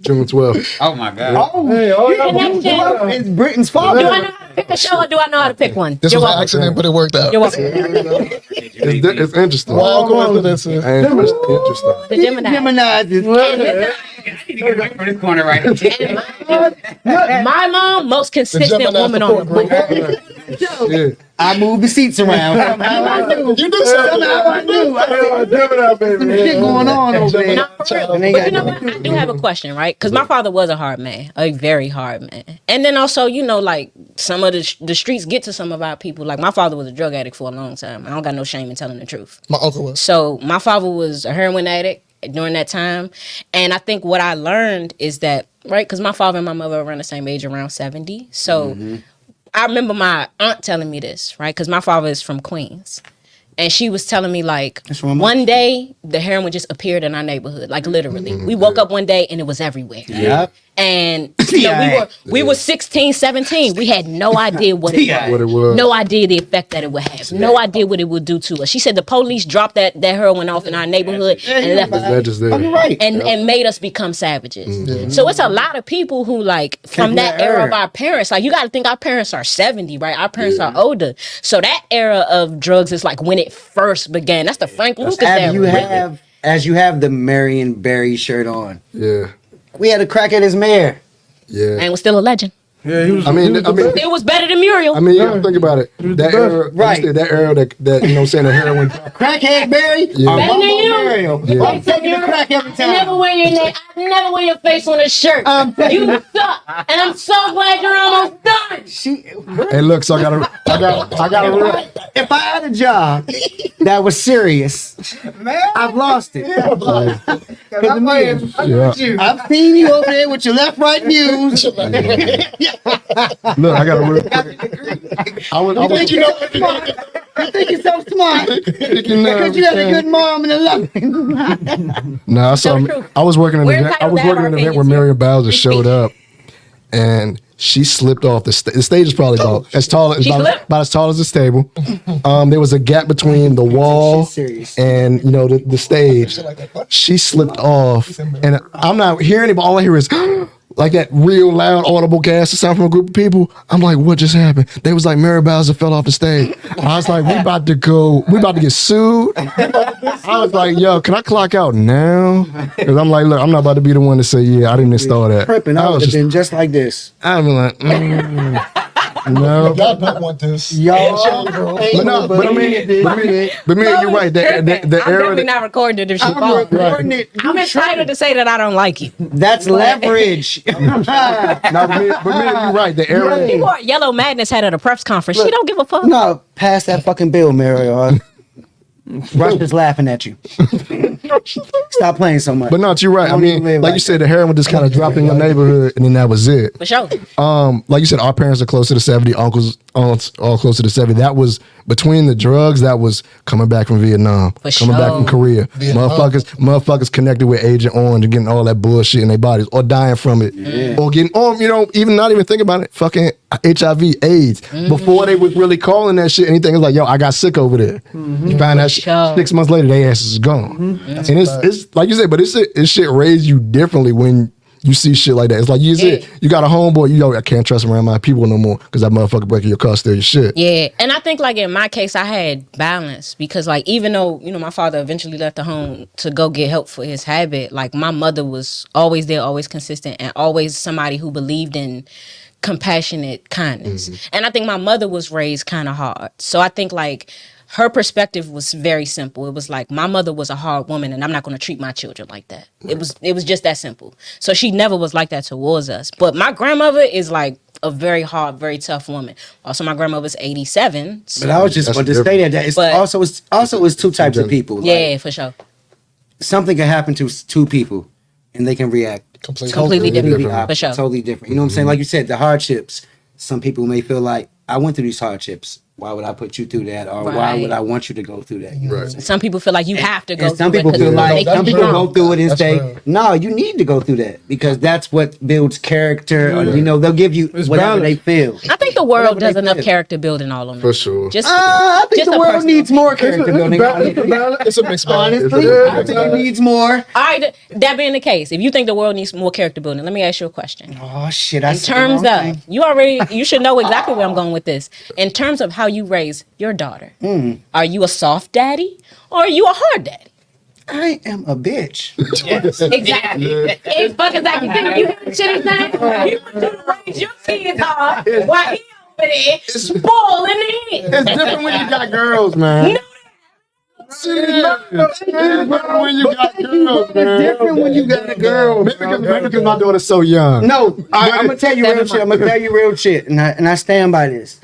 June 12th. Oh my God. Oh, Connection. it's Britain's Do I father. know how to pick a show or do I know how to pick one? This You're was an welcome. accident, but it worked out. You're welcome. It's interesting. All coincidences. And it's interesting. The Gemini. Gemini is I need to get back from this corner right here. My mom, most consistent Gemini woman on the support board. Yeah. I move the seats around. Somehow I knew. You do something. Somehow I knew. I see some shit going on over there. No, for real. And they But got you know what? I do have a question, right? Because my father was a hard man, a very hard man. And then also, like some of the streets get to some of our people. Like, my father was a drug addict for a long time. I don't got no shame in telling the truth. My uncle was. So my father was a heroin addict during that time. And I think what I learned is that, right, because my father and my mother are around the same age, around 70. So I remember my aunt telling me this, right, because my father is from Queens. And she was telling me, like, one day the heroin just appeared in our neighborhood, like literally. We woke up one day and it was everywhere. Yep. And you know, we were 16, 17. We had no idea what it was. No idea the effect that it would have. No idea what it would do to us. She said the police dropped that heroin off in our neighborhood and left us. And made us become savages. So it's a lot of people who, like, from that era of our parents, like, you got to think our parents are 70, right? Our parents are older. So that era of drugs is like when it first began. That's the Frank Lucas era. As you have the Marion Barry shirt on. Yeah. We had a crack at his mayor. Yeah. And was still a legend. Yeah, he was. It was better than Muriel. I mean, you think about it. That era, right? That era that you know, what I'm saying, the heroin. Crackhead Barry. Yeah. Better than you. Muriel. Yeah. I'm taking the crack every time. Never wear your face on a shirt. You suck, and I'm so glad you're almost done. Hey, look, so I gotta. If I had a job that was serious, I've lost it. I've seen you over there with your left, right views. Look, I got a real quick. You think you're so smart because you have a good mom and a loving. No, I was working in an event where Marion Bowser showed up, and she slipped off the stage. The stage is probably about as tall as this table. There was a gap between the wall and, you know, the stage. She slipped off, and I'm not hearing it, but all I hear is like that real loud audible gas sound from a group of people. I'm like, what just happened? They was like, Mary Bowser fell off the stage. I was like, we about to get sued. I was like, yo, can I clock out now? Because I'm like, look, I'm not about to be the one to say, yeah, I didn't install that. I would have been just like this. I'd be like, no. Y'all don't want this. Y'all. But I mean, you're right. The I'm era definitely not recording it if she falls. I'm entitled to say that I don't like you. That's leverage. No, but me, you're right. The era. People at Yellow Madness had at a press conference. She don't give a fuck. No, pass that fucking bill, Mario. Rush is laughing at you. Stop playing so much. But no, you're right. I mean, like you said, the heroin just kind of dropped in your neighborhood, and then that was it. For sure. Like you said, our parents are close to the 70, uncles all close to the 70. That was between the drugs. That was coming back from Vietnam, coming back from Korea. Motherfuckers connected with Agent Orange and getting all that bullshit in their bodies, or dying from it, or getting you know, even not even think about it, fucking HIV, AIDS. Before they was really calling that shit anything, it was like, yo, I got sick over there. You find that shit 6 months later, their asses is gone. And it's like you said, but it's shit raised you differently when you see shit like that. It's like you said, you got a homeboy, I can't trust him around my people no more because that motherfucker breaking your car, steal your shit. Yeah, and I think like in my case, I had balance because like even though, you know, my father eventually left the home to go get help for his habit, like my mother was always there, always consistent, and always somebody who believed in compassionate kindness. And I think my mother was raised kind of hard. So I think like her perspective was very simple. It was like, my mother was a hard woman and I'm not going to treat my children like that. It was just that simple. So she never was like that towards us. But my grandmother is like a very hard, very tough woman. Also, my grandmother's 87. So. But I was just going to say that it's also two types of people. Yeah, for sure. Something can happen to two people and they can react completely different. For sure. Totally different. You know what I'm saying? Like you said, the hardships. Some people may feel like, I went through these hardships. Why would I put you through that? Or why would I want you to go through that? You know what I'm saying? Some people feel like you have to go through it. Some people feel like, some people go through it and say, no, you need to go through that because that's what builds character. Or, you know, they'll give you whatever they feel. I think the world does enough character building all on For sure. I think the world needs more character building. It's a mixed bag. Honestly, I think it needs more. All right, that being the case, if you think the world needs more character building, let me ask you a question. Oh, shit. In terms of, you should know exactly where I'm going with this. In terms of how you raise your daughter, are you a soft daddy or are you a hard daddy? I am a bitch. Yes. Exactly. It's fucking like you hear the shit he's saying? You want to raise your kids hard while he over there spoiling it. It's different when you got girls, man. When you got girls, It's different when you got a girl. Maybe because my daughter's so young. No, I'm gonna tell you real shit. I'm gonna tell you real shit, and I stand by this.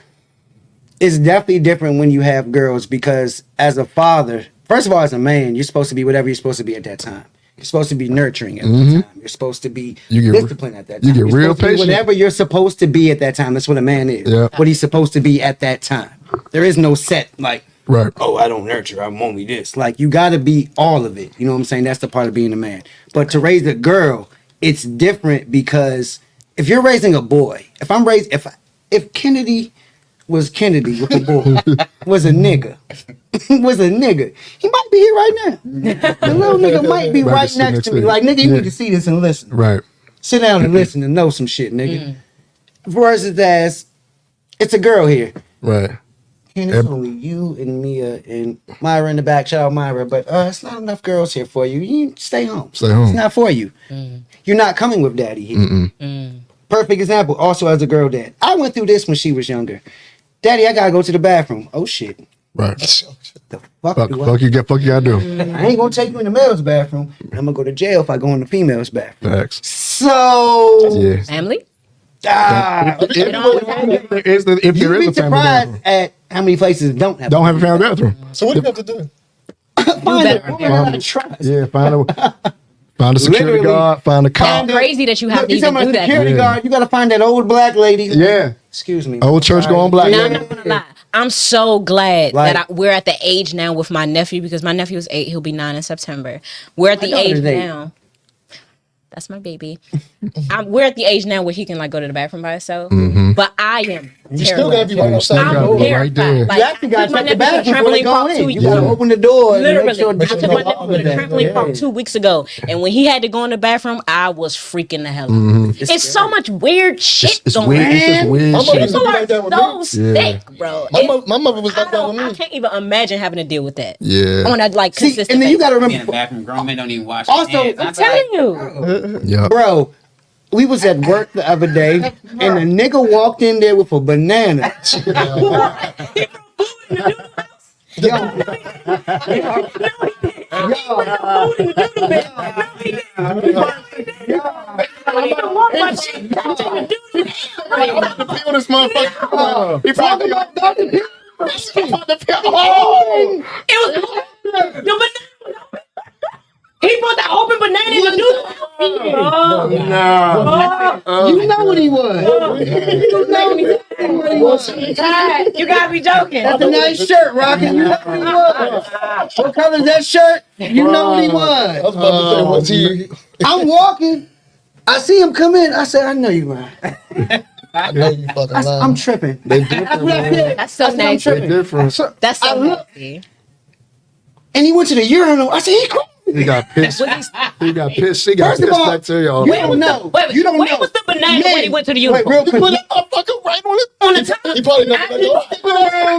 It's definitely different when you have girls because as a father, first of all, as a man, you're supposed to be whatever you're supposed to be at that time. You're supposed to be nurturing at that time. You're supposed to be disciplined at that time. You get You're real supposed to be patient. whatever you're supposed to be at that time. That's what a man is. Yeah. What he's supposed to be at that time. There is no set like, Right. oh, I don't nurture. I'm only this. Like you got to be all of it. You know what I'm saying? That's the part of being a man. But to raise a girl, it's different because if you're raising a boy, if Kennedy was Kennedy with a boy, was a nigga, he might be here right now. The little nigga might be right next to me. Like, nigga, you need to see this and listen. Right. Sit down and listen and know some shit, nigga. Versus as, it's a girl here. Right. And it's only you and Mia and Myra in the back. Shout out Myra. But it's not enough girls here for you. You stay home. Stay home. It's not for you. You're not coming with daddy here. Perfect example. Also as a girl dad. I went through this when she was younger. Daddy, I gotta go to the bathroom. Oh shit. Right. The fuck do I? Fuck you gotta do. I ain't gonna take you in the male's bathroom. I'm gonna go to jail if I go in the female's bathroom. Facts. So Yeah. Family? If there is you'd a be family surprised bathroom. at how many places don't have Don't have a family bathroom. So what do you have to do? find better. a woman out of trust. Yeah, find a security Literally. guard, find a cop. It's crazy that you have Look, to you talking even do about that. security Yeah. guard? You gotta find that old black lady. Yeah. Excuse me. Old church Sorry. going black. Now, I'm not gonna lie. I'm so glad Like- that we're at the age now with my nephew because my nephew is 8. He'll be 9 in September. We're at the My age daughter's 8. now. That's my baby. We're at the age now where he can like go to the bathroom by himself. But I am You still gotta terrified. be right outside I'm the door. right terrified. there. Like, You actually gotta I took my check the nephew to bathroom before they trampoline go park 2 in. weeks You gotta ago. open the door and Literally, make sure I the took my nephew to the trampoline park 2 weeks ago, and when he had to go in the bathroom, I was freaking the hell out. It's so much weird shit It's going weird. on. It's just weird My mother shit. used to People be are like that with so me. sick, bro. My mother was like that with I me. can't even imagine having to deal with that. Yeah. On a like See, consistent and then you basis. gotta Be in the remember, bathroom, grown men don't even wash Also, their hands. I'm I'm telling like, you. Yeah. bro. We was at work the other day, and a nigga walked in there with a banana. Feel this motherfucker. He probably got It was the banana. He put the open banana in the noodle. You know what he was. You gotta be joking. That's a nice shirt, Rocket. You know what he was. What color is that shirt? You know what he I was. was about to say, was he? I'm walking. I see him come in. I said, I know you lying. I know you fucking lying. I'm tripping. They different, man. That's so I'm nasty. They different. That's so nasty. And he went to the urinal. I said, he crazy. He got pissed. He got pissed. He got First of pissed all, bacteria all you over. don't know. Wait, You don't where know. was the banana when he went to the Wait, uniform? real quick. Put that motherfucker right on it. On the top. He probably never let go.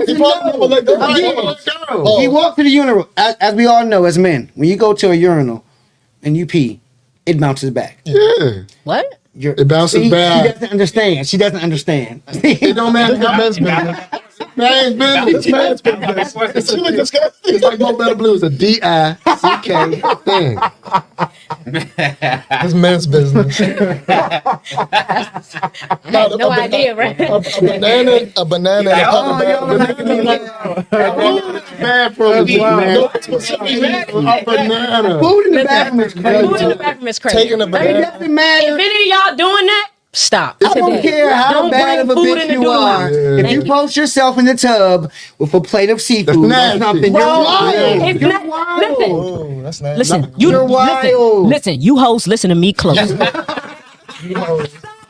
He probably never let go. He walked to the urinal. As we all know, as men, when you go to a urinal and you pee, it bounces back. Yeah. What? It bounces back. She doesn't understand. She doesn't understand. It don't matter This how man's business. man's business. This man's business. It's really disgusting. It's like Mo Better Blues, a D-I-C-K thing. This man's business. No idea, right? A banana. Yeah, Oh, y'all making me laugh. Bathroom is man. No specific. A banana. Food in the bathroom is Food in crazy. the bathroom is crazy. Taking a It banana. doesn't If matter. any of y'all doing that, stop. I don't care how Don't bad of bring a food bitch in the you doodle are. house. Yeah. If you post yourself in the tub with a plate of seafood or nasty. something, you're Bro, wild. it's You're not- wild. listen. Oh, that's nice. Listen, You're wild. Listen, you hosts, listen to me close.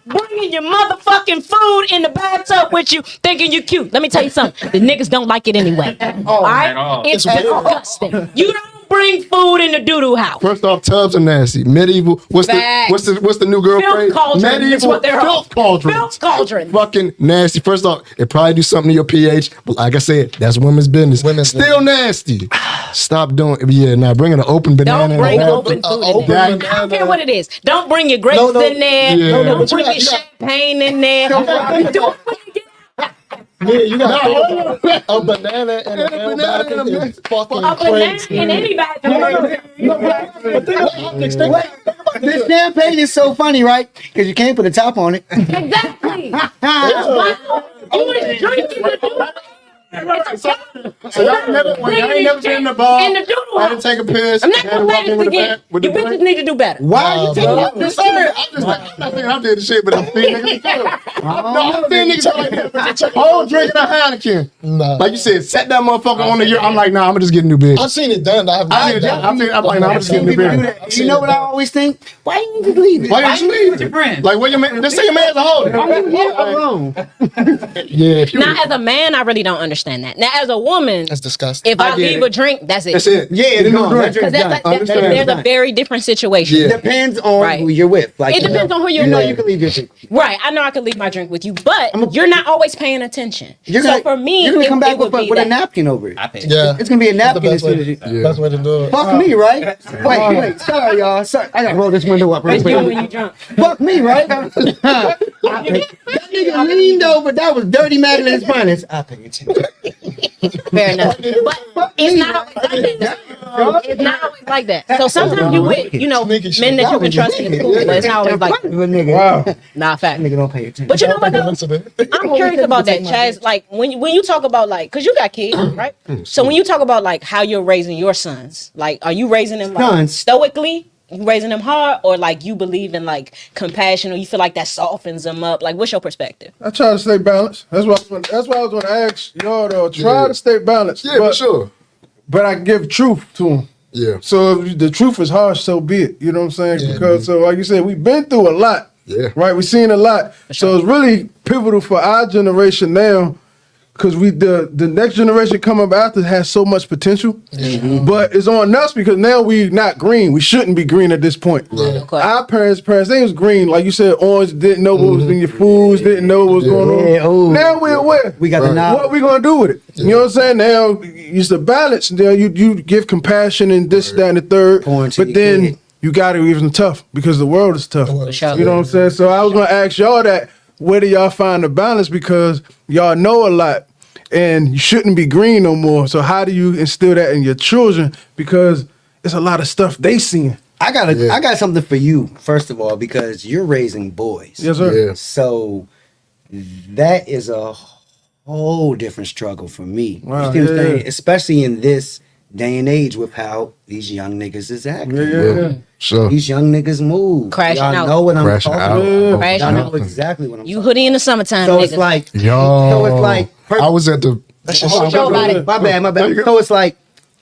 Bringing your motherfucking food in the bathtub with you, thinking you cute. Let me tell you something. The niggas don't like it anyway. All right? at all. It's It's weird. disgusting. You don't bring food in the doo-doo house. First off, tubs are nasty. Medieval. What's Facts. the new girl Filth phrase? cauldron is Medieval what they're filth cauldrons. Filth cauldron. Fucking nasty. First off, it probably do something to your pH, but like I said, that's women's business. Women's Still nasty. Stop doing. Yeah, now bringing an open banana. Don't in bring the open bathroom. food in there. I don't care what it is. Don't bring your grapes No, in there. Yeah. Don't but you bring got- your you got- champagne in there. Do it when you get Yeah, you got a banana and a bathroom is fucking A banana crazy. in any bathroom. This champagne is so funny, right? Because you can't put a top on it. Exactly. Wow. You was drinking the So y'all never, when y'all ain't never been in the bar, in the doodle I didn't take a piss. I'm not had to gonna walk say in this with the again. bag, with You the bitches drink. need to do better. Why are you taking I'm just saying. I'm not saying I did the shit, but I'm seeing niggas tell. I'm seeing niggas tell like that. Check a whole drink and a Heineken. Nah. Like you said, set that motherfucker on the year. I'm like, nah, I'm gonna just get a new bitch. I've seen it done. I'm like, I'm just getting a new people do bitch. that. You know what I always think? Why you just leave it? Why didn't you leave? Your friend. Like, what your man? Just say your man's a hoe. Why you here alone? Yeah, if you. Now, as a man, I really don't understand that. Now, as a woman, that's disgusting. if I get leave it. a drink, that's it. That's it. Yeah, it's gone. That drink's Because done. there's a very different situation. Yeah. Depends on Right. who you're with. Like It depends on who you're you know with. you can leave your drink. Right, I know I can leave my drink with you, but you're not always paying attention. You're So gonna, for me, you're gonna come back it would with, be with a that. napkin over it. I pay. Yeah. It's gonna be a That's the napkin as best soon as way. you. Best way to do it. Fuck me, right? Wait. Sorry, y'all. Sorry. I gotta roll this window up real It's you when quick. you drunk. Fuck me, right? That nigga leaned over. That was Dirty Madeline's finest. I pay attention. Fair enough. But it's not always like that. It's not always like that. So sometimes you with, Sneaky shit. men that you can trust in the school, but it's not always like that. Nigga. Wow. Nah, fact. Nigga don't pay attention. But you know what though? Incident. I'm curious about that, Chaz. Like when you talk about like, cause you got kids, right? So when you talk about like how you're raising your sons, like are you raising them like Sons. stoically? You raising them hard, or like you believe in like compassion, or you feel like that softens them up? Like, what's your perspective? I try to stay balanced. That's why I was going to ask y'all to try to stay balanced. Yeah, for sure. But I give truth to them. Yeah. So if the truth is harsh, so be it. You know what I'm saying? Yeah. Because so like you said, we've been through a lot. Yeah. Right? We've seen a lot. So it's really pivotal for our generation now. Because the next generation coming up after has so much potential, but it's on us because now we not green. We shouldn't be green at this point. Yeah. Okay. Our parents, they was green. Like you said, orange, didn't know what was in your foods, didn't know what was going on. Yeah, ooh. Now we're aware. We got the knowledge. What we gonna do with it? You know what I'm saying? Now it's the balance. Now you give compassion and this, that, and the third. Pour into But your then kid. you gotta even tough because the world is tough. For sure. You know what I'm saying? So I was gonna ask y'all that. Where do y'all find the balance? Because y'all know a lot. And you shouldn't be green no more. So how do you instill that in your children? Because it's a lot of stuff they seeing. I got something for you, first of all, because you're raising boys. Yes, sir. Yeah. So that is a whole different struggle for me. Wow, You see what I'm yeah. saying? Especially in this day and age with how these young niggas is acting. Yeah. Sure. These young niggas move. Crashing Y'all out. know what I'm Crashing talking out. about. Crashing Y'all know out. exactly what I'm You talking hoodie in the summertime, about. So niggas. it's like, Yo. so it's like, I was at the. Show about it. my bad. So it's like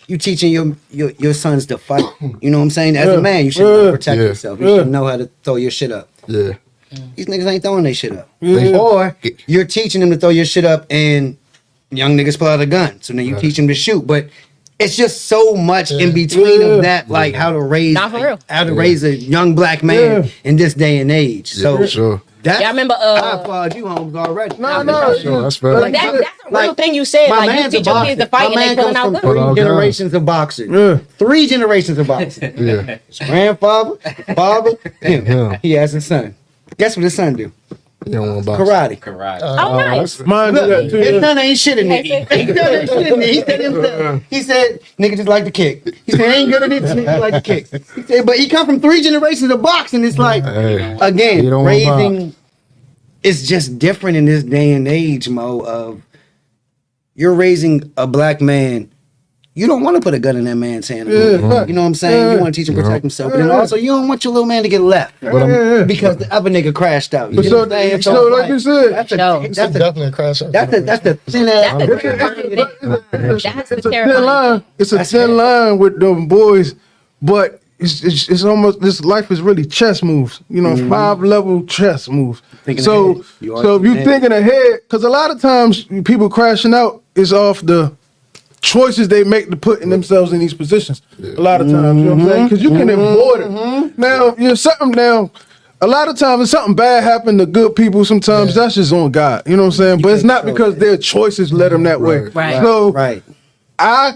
you teaching your sons to fight. You know what I'm saying? As a man, you should know how to protect Yeah. yourself. You should know how to throw your shit up. Yeah. These niggas ain't throwing their shit up. Yeah. Or you're teaching them to throw your shit up and young niggas pull out a gun. So then you teach them to shoot. But it's just so much in between of that, like how to raise Nah, for real. how to raise a young black man in this day and age. Yeah, So for sure. that's Yeah, I remember, I applaud you, Holmes, already. No. Sure, that's fair. But that's a real thing you said. My Like you man's a teach your kids boxer. to fight My and man they pulling comes out from guns. 3 Put out generations of boxing. Yeah. 3 generations of boxing. Yeah. His grandfather, father, him. Yeah. He has a son. Guess what his son do? You don't want to box. Karate. Karate. Oh, nice. Mine do that Look, too. his son ain't shit in it. Okay, His son ain't shit in it. He said himself. He said, nigga just like to kick. He said, ain't good at it, nigga just like to kick. He said, but he come from 3 generations of boxing. It's like, Hey. again, You don't wanna raising, it's just different in this day and age, Mo, of you're raising a black man. You don't want to put a gun in that man's hand. You know what I'm saying? You want to teach him to protect himself. But then also, you don't want your little man to get left because the other nigga crashed out. You But know what I'm saying? so like you said, that's No. a, It's that's a, definitely a crash out. that's the thin ass. That's it's the a thin terrifying. line. It's a thin line with them boys, but it's almost this life is really chess moves. You know, 5-level chess moves. Thinking So ahead. You are so if you thinking thinking ahead, because a lot of times people crashing out is off the choices they make to putting themselves in these positions. A lot of times, you know what I'm saying? Because you can avoid it. Now, you know, something now. A lot of times, if something bad happened to good people, sometimes that's just on God. You know what I'm saying? But it's not because their choices led them that way. Right. So Right. I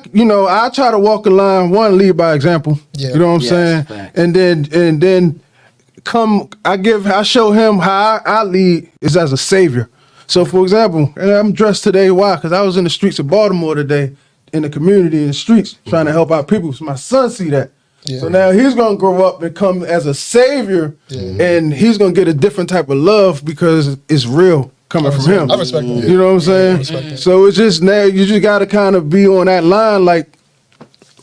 try to walk a line, one, lead by example. Yeah. You know what I'm Yes, saying? facts. And then I show him how I lead is as a savior. So, for example, and I'm dressed today. Why? Because I was in the streets of Baltimore today, in the community, in the streets, trying to help out people. So my son see that. So now he's gonna grow up and come as a savior, and he's gonna get a different type of love because it's real coming from him. I respect that. You know what I'm saying? So it's just now you just gotta kind of be on that line, like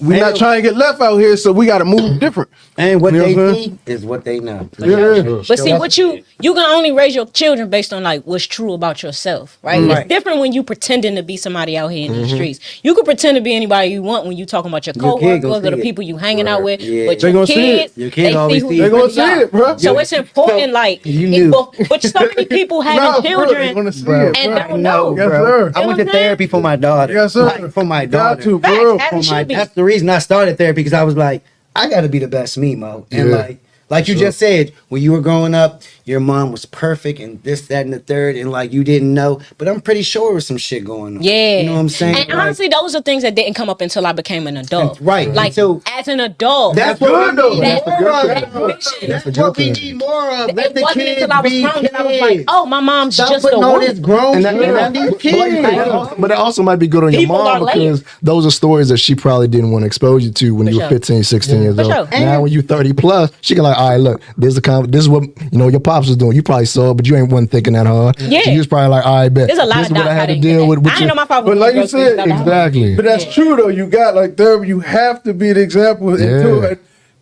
we're not trying to get left out here, so we gotta move different. And what You know they what I'm saying? see is what they know. Yeah. But see, what you can only raise your children based on like what's true about yourself, right? Right. It's different when you pretending to be somebody out here in the streets. You can pretend to be anybody you want when you talking about your kid coworkers gonna or the see it. people you hanging out with. Yeah. But They your gonna see kids, it. Your kid always who see you it. They gonna really see are. it, bro. So it's important, like you knew. but so many people having Nah, bro, they children gonna see Bro. it, and bro. don't know. Yes, bro. sir. I went to therapy for my daughter. Yes, sir. Like, for my Got daughter. to, bro. Facts, For my, should be. that's the reason I started therapy, because I was like, I got to be the best me, Mo. And Yeah. like you just said, when you were growing up, your mom was perfect and this, that, and the third, and like you didn't know. But I'm pretty sure there was some shit going on. Yeah. You know what I'm saying? And Like, honestly, those are things that didn't come up until I became an adult. Right. Like So as an adult. that's Good, what we though. need That's more the of. good thing. That's the what good we thing. need more of. Let It the wasn't kids until I was be grown that I was like, kids. oh, my mom's Stop just a putting all this woman. grown And shit on these kids. but it also might be good on your People mom are late. because those are stories that she probably didn't want to expose you to when For you were sure. 15, 16 years For old. sure. Now when you 30 plus, she can like, all right, look, this is what your pops was doing. You probably saw it, but you ain't wasn't thinking that hard. Yeah. So you was probably like, all right, bet. There's a lot This of is what I dots had I to didn't deal get. with. I didn't know my father But was like you groceries said, out the house. Exactly. But that's true though. You got like therapy. You have to be the example. Until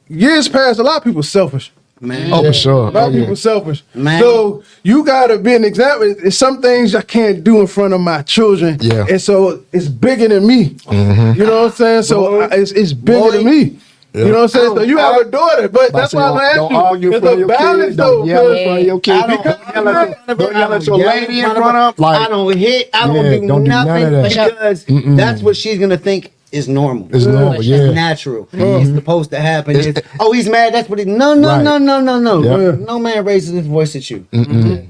years past, a lot of people selfish. Man. Oh, for sure. A lot of people selfish. Man. So you gotta be an example. It's some things I can't do in front of my children. Yeah. And so it's bigger than me. You know what I'm saying? So it's bigger than me. You know what I'm saying? So you have a daughter, but that's why I'm Don't asking argue you. in front of your balance kid. though. Don't yell in because- front of your kid. I don't Don't yell at your lady in front of. I Like, don't hit. I don't Yeah, do don't do none nothing of that. because that's what she's gonna think is normal. it's normal. It's Yeah. natural. It's supposed to happen. It's- Oh, he's mad. That's what he. No. Right. No man raises his voice at you. For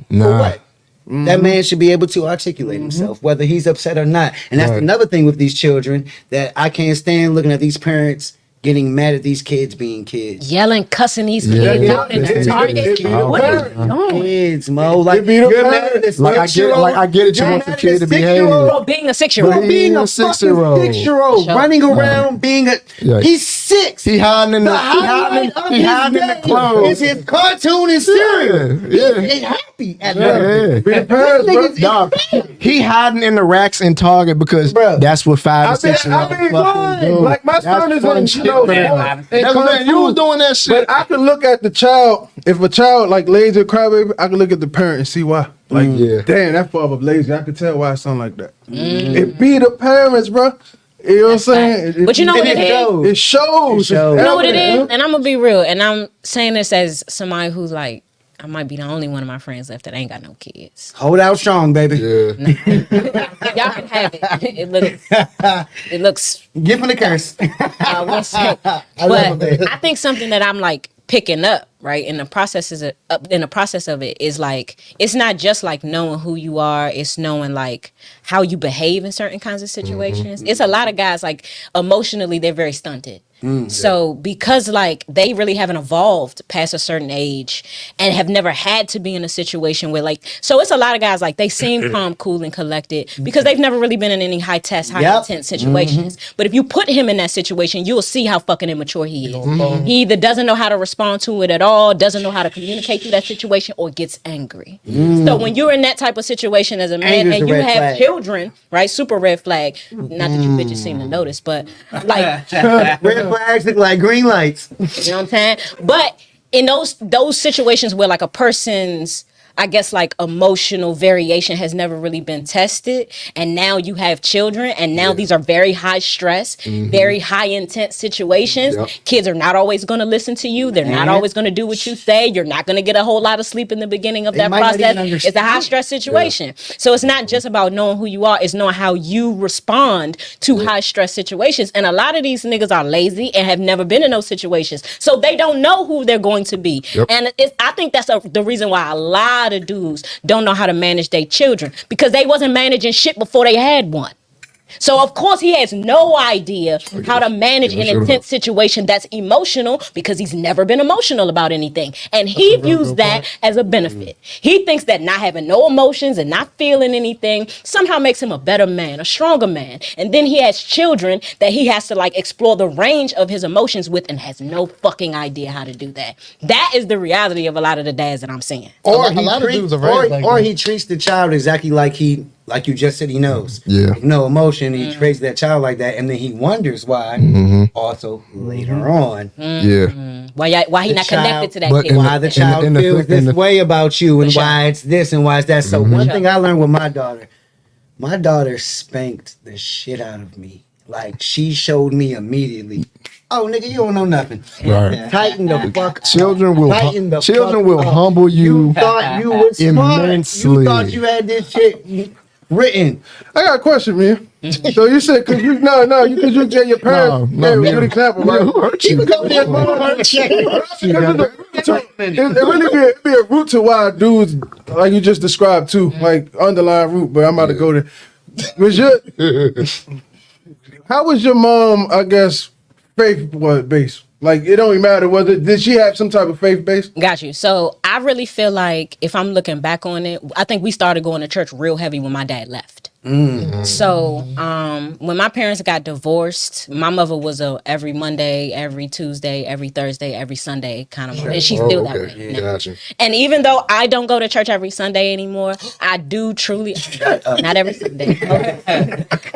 Nah. what? That man should be able to articulate himself, whether he's upset or not. And that's Right. another thing with these children that I can't stand looking at these parents getting mad at these kids being kids. Yelling, cussing these Yeah. kids out in the It- Target. it- it- What are it- you doing? Kids, Mo. Like, be the you're parent. mad at this Like, I get it. 6-year-old. Like, I get it. You You're want the mad at kid this to behave. 6-year-old. Bro, being a 6-year-old. But he- Being a six-year-old. 6-year-old Sure. running around being a Yeah. he's 6. He hiding in The the highlight of he his hiding in the day clothes. is his cartoon and cereal. Yeah. He's happy at Yeah. that. Be the parents, bro. Dog, he hiding in the racks in Target because Bruh. that's what 5 I and 6 year olds mean, fucking do. like my son That's is fun in, shit you know, for them. man. That's what I'm saying. You was doing that shit. But I can look at the child. If a child like lazy or crybaby, I can look at the parent and see why. Like, Yeah. damn, that father lazy. I can tell why it's something like that. It be the parents, bro. You know what I'm saying? But you know what it is? shows. It shows. shows. You know what it evident, is? And I'm gonna be real. And I'm saying this as somebody who's like, I might be the only one of my friends left that ain't got no kids. Hold out strong, baby. Yeah. Y'all can have it. It looks Give him the curse. one sec. love But it. I think something that I'm like picking up, right, in the process of it is like, it's not just like knowing who you are, it's knowing like how you behave in certain kinds of situations. It's a lot of guys like emotionally they're very stunted. So because like they really haven't evolved past a certain age and have never had to be in a situation where like, so it's a lot of guys like they seem calm, cool, and collected because they've never really been in any high test, high Yep. intense situations. But if you put him in that situation, you'll see how fucking immature he is. He either doesn't know how to respond to it at all, doesn't know how to communicate through that situation, or gets angry. So when you're in that type of situation as a man Anger's and a you red have flag. children, right? Super red flag. Not that you bitches seem to notice, but like Red flags look like green lights. you know what I'm saying? But in those situations where like a person's, I guess like emotional variation has never really been tested, and now you have children, and now these are very high stress, very high intense situations. Yep. Kids are not always going to listen to you. They're not always going to do what you say. You're not going to get a whole lot of sleep in the beginning of that might not even process. understand. It's a high stress situation. So it's not just about knowing who you are, it's knowing how you respond to high stress situations. And a lot of these niggas are lazy and have never been in those situations. So they don't know who they're going to be. Yep. And I think that's the reason why a lot of dudes don't know how to manage their children, because they wasn't managing shit before they had one. So of course he has no idea how to manage an intense situation that's emotional because he's never been emotional about anything. And he views that as a benefit. He thinks that not having no emotions and not feeling anything somehow makes him a better man, a stronger man. And then he has children that he has to like explore the range of his emotions with and has no fucking idea how to do that. That is the reality of a lot of the dads that I'm seeing. Or a lot of dudes are raised like or that. he treats the child exactly like like you just said he knows. Yeah. No emotion. He treats that child like that, and then he wonders why. Also later on, Yeah. Why he The not child- connected to that but kid? in why the child in the feels thing- in this the- way about you, and For why sure. it's this and why it's that. So one thing I learned with my daughter spanked the shit out of me. Like she showed me immediately. Oh, nigga, you don't know nothing. Right. Tighten the fuck. Children will Tighten the children fuck will up. humble you. You thought you was smart. immensely. You thought you had this shit written. I got a question, man. So you said because you get your parents No, gave a good example, right? Who hurt you? It'd be a root to why dudes like you just described too, like underlying root. But I'm about to go there. How was your mom? I guess faith based. Like it don't even matter whether did she have some type of faith base? Got you. So I really feel like if I'm looking back on it, I think we started going to church real heavy when my dad left. So when my parents got divorced, my mother was a every Monday, every Tuesday, every Thursday, every Sunday kind of mom. And she's still that way. now. Gotcha. And even though I don't go to church every Sunday anymore, I do truly, not every Sunday,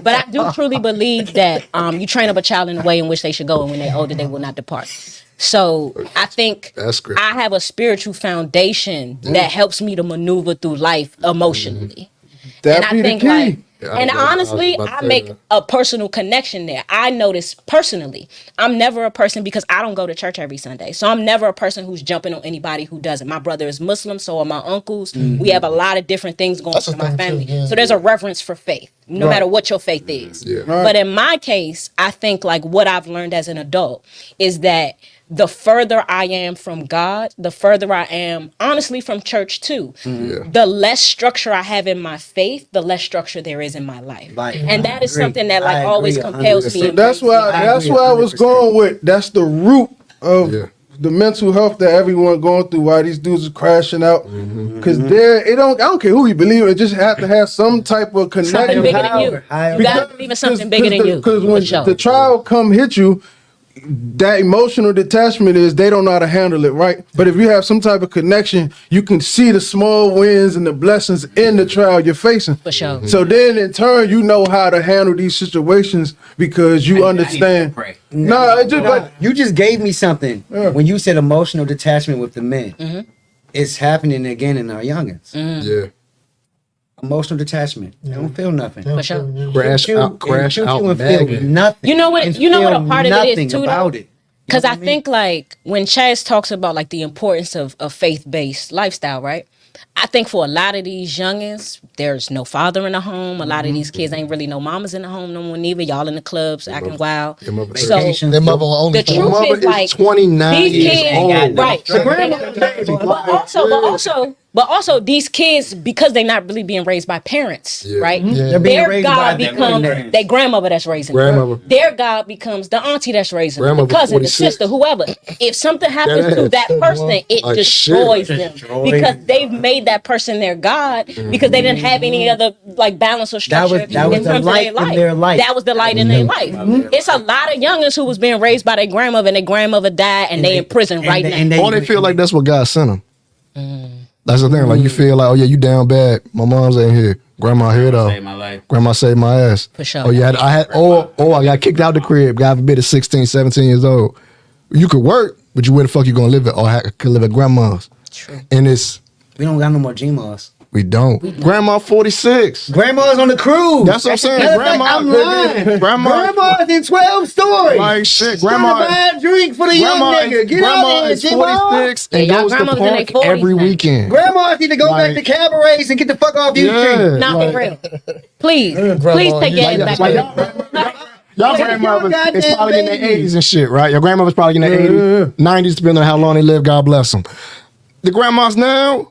but I do truly believe that you train up a child in the way in which they should go, and when they're older, they will not depart. So I think That's great. I have a spiritual foundation that helps me to maneuver through life emotionally. That And be I the think key. like, Yeah, and I was honestly, about to I say make that. a personal connection there. I notice personally, I'm never a person because I don't go to church every Sunday. So I'm never a person who's jumping on anybody who doesn't. My brother is Muslim, so are my uncles. We have a lot of different things going That's on a in my thing, too, family. yeah. So there's a reverence for faith, no matter what your faith is. Yeah. But in my case, I think like what I've learned as an adult is that the further I am from God, the further I am, honestly, from church too. The less structure I have in my faith, the less structure there is in my life. Like, And that is I agree. something that I like agree always 100%. compels me. So that's why I agree I was 100%. going with. That's the root of Yeah. the mental health that everyone going through. Why these dudes are crashing out? Because I don't care who you believe. It just have to have some type of Something connection. bigger than you. Higher You gotta believe in something bigger than you. Because For when sure. the trial come hit you, that emotional detachment is they don't know how to handle it, right? But if you have some type of connection, you can see the small wins and the blessings in the trial you're facing. For sure. So then in turn, you know how to handle these situations because you understand. pray. No, it just but You just gave me something when you said emotional detachment with the men. It's happening again in our youngins. Yeah. Emotional detachment. They don't feel nothing. For sure. Crash out and feel magnet. nothing. You know what? and You know what feel a part of it nothing is too. about though? it. Because I think like when Chaz talks about like the importance of faith-based lifestyle, right? I think for a lot of these youngins, there's no father in the home. A lot of these kids ain't really no mamas in the home no more neither. Y'all in the clubs acting wild. Your mother- So Vacation. Their mother will only the truth mother is like 29 these years kids, old. right? But also these kids, because they're not really being raised by parents, Yeah. right? Yeah. They're being Their raised God by their becomes parents. their grandmother that's raising Grandmother. them. Their God becomes the auntie that's raising them, the Grandmother, cousin, the 46. sister, whoever. If something happens to that person, it Like destroys shit. them Destroys because they've made that person their God because they didn't have any other like balance or structure was the in terms light of their in life. their life. That was the light in their life. It's a lot of youngins who was being raised by their grandmother and their grandmother died and they in prison right now. Or they feel like that's what God sent them. That's the thing. Like you feel like, oh yeah, you down bad. My mom's ain't here. Grandma here though. Saved my life. Grandma saved my ass. For sure. Oh yeah, I got kicked out the crib. God forbid at 16, 17 years old. You could work, but where the fuck you gonna live at? Or could live at grandma's. True. And it's We don't got no more GMOs. we don't. Grandma 46. Grandma's on the cruise. That's what I'm saying. Matter of fact, I'm lying. Grandma's in 12 stories. Like shit. Trying to buy a drink for the young nigga. Get grandma out of is here, G-Mo. 46 and Yeah, y'all goes to grandmas in their park 40s every now. weekend. Grandmas need to go back Like- to cabarets and get the fuck off you Yeah. street. Not Like- for real. Please take your ass Like, back. y'all Like, grandmothers your is probably in their goddamn 80s and shit, right? Your grandmother's probably in their 80s, 90s, depending on how long they live. God bless them. The grandmas now,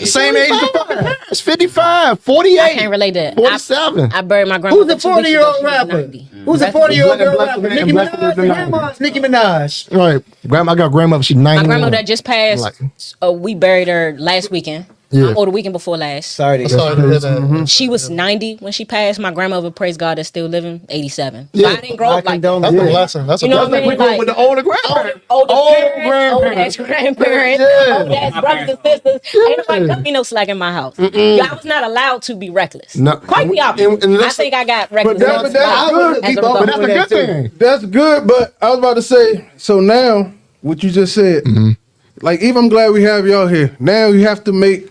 Same age as the fucking parents. 55, 48. I can't relate to that. 47. I buried my grandmother. Who's a 40-year-old rapper? Who's a 40-year-old girl rapper? Nicki Minaj. Grandma's Nicki Minaj. Right. I got grandmother. She's 90. My grandmother that just passed. We buried her last weekend. Yeah. Or the weekend before last. Sorry to Sorry to hear that. She was 90 when she passed. My grandmother, praise God, is still living, 87. Yeah. But I didn't grow up like that. That's a blessing. That's a You know what I blessing. mean? Like, with the older grandparents. older grandparents. parents, grandparents, Yeah. old ass brothers and sisters. Ain't nobody cut me no slack in my house. I was not allowed to be reckless. No. Quite the opposite. And I think I got reckless. that's good. as a But result. that's a good thing. That's good, but I was about to say, so now, what you just said, like, even I'm glad we have y'all here. Now you have to make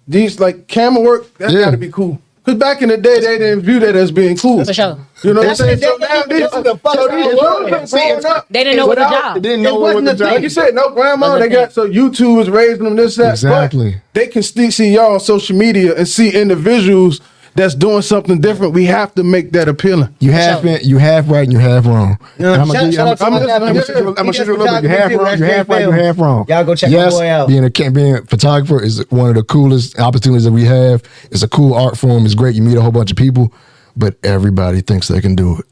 these, like, camera work, that's Yeah. gotta be cool. Because back in the day, they didn't view that as being cool. For sure. You know what I'm saying? They- So now they- these they- they- growing up. They didn't know what the without- job. They didn't know what the job. Like you said, no grandma, they got, so YouTube is raising them, this, that. Exactly. But they can still see y'all on social media and see individuals that's doing something different. We have to make that appealing. You have right and you have wrong. And I'm shout gonna out to shoot my you guy, a little bit. You have wrong, you have right, you have wrong. Y'all go check yes, my boy out. Being a photographer is one of the coolest opportunities that we have. It's a cool art form. It's great. You meet a whole bunch of people, but everybody thinks they can do it.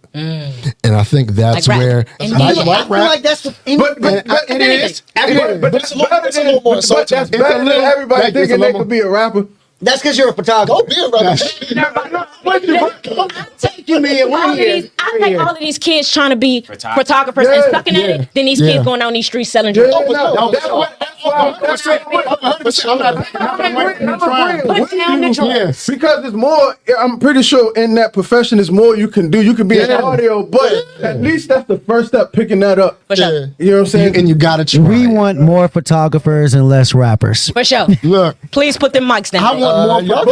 And I think that's Like rap. where And like you- I feel like that's what. But it is. But that's better than, but that's better than everybody Thank you. It's a thinking they little- could be a rapper. That's because you're a photographer. Go be a rapper. Take you, man. All of these, I think all of these kids trying to be photographers and Yeah. sucking at it, then these Yeah. kids going down these streets selling Yeah, drugs. no, that's why because it's more. I'm pretty sure in that profession, there's more you can do. You can be an audio, but at least that's the first step, picking that up. For sure. Yeah. You know what I'm saying? and you gotta try. We it. want more photographers and less rappers. For sure. Look, Please put them mics down. I want more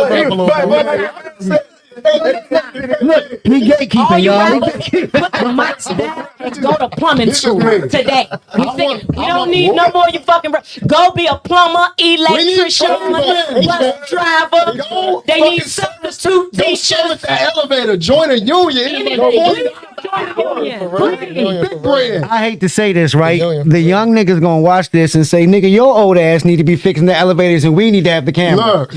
but He gatekeeping, All you y'all. rappers, put the mics down and go to plumbing This is school me. today. You I think want- you I don't want need more. no more you fucking go be a plumber, electrician, trades. bus driver. Go They need fucking substitute go teachers. service the elevator, join a union. Anything. Big bread. I hate to say this, right? Yeah. The young niggas gonna watch this and say, "Nigga, your old ass need to be fixing the elevators, and we need to have the camera." Look,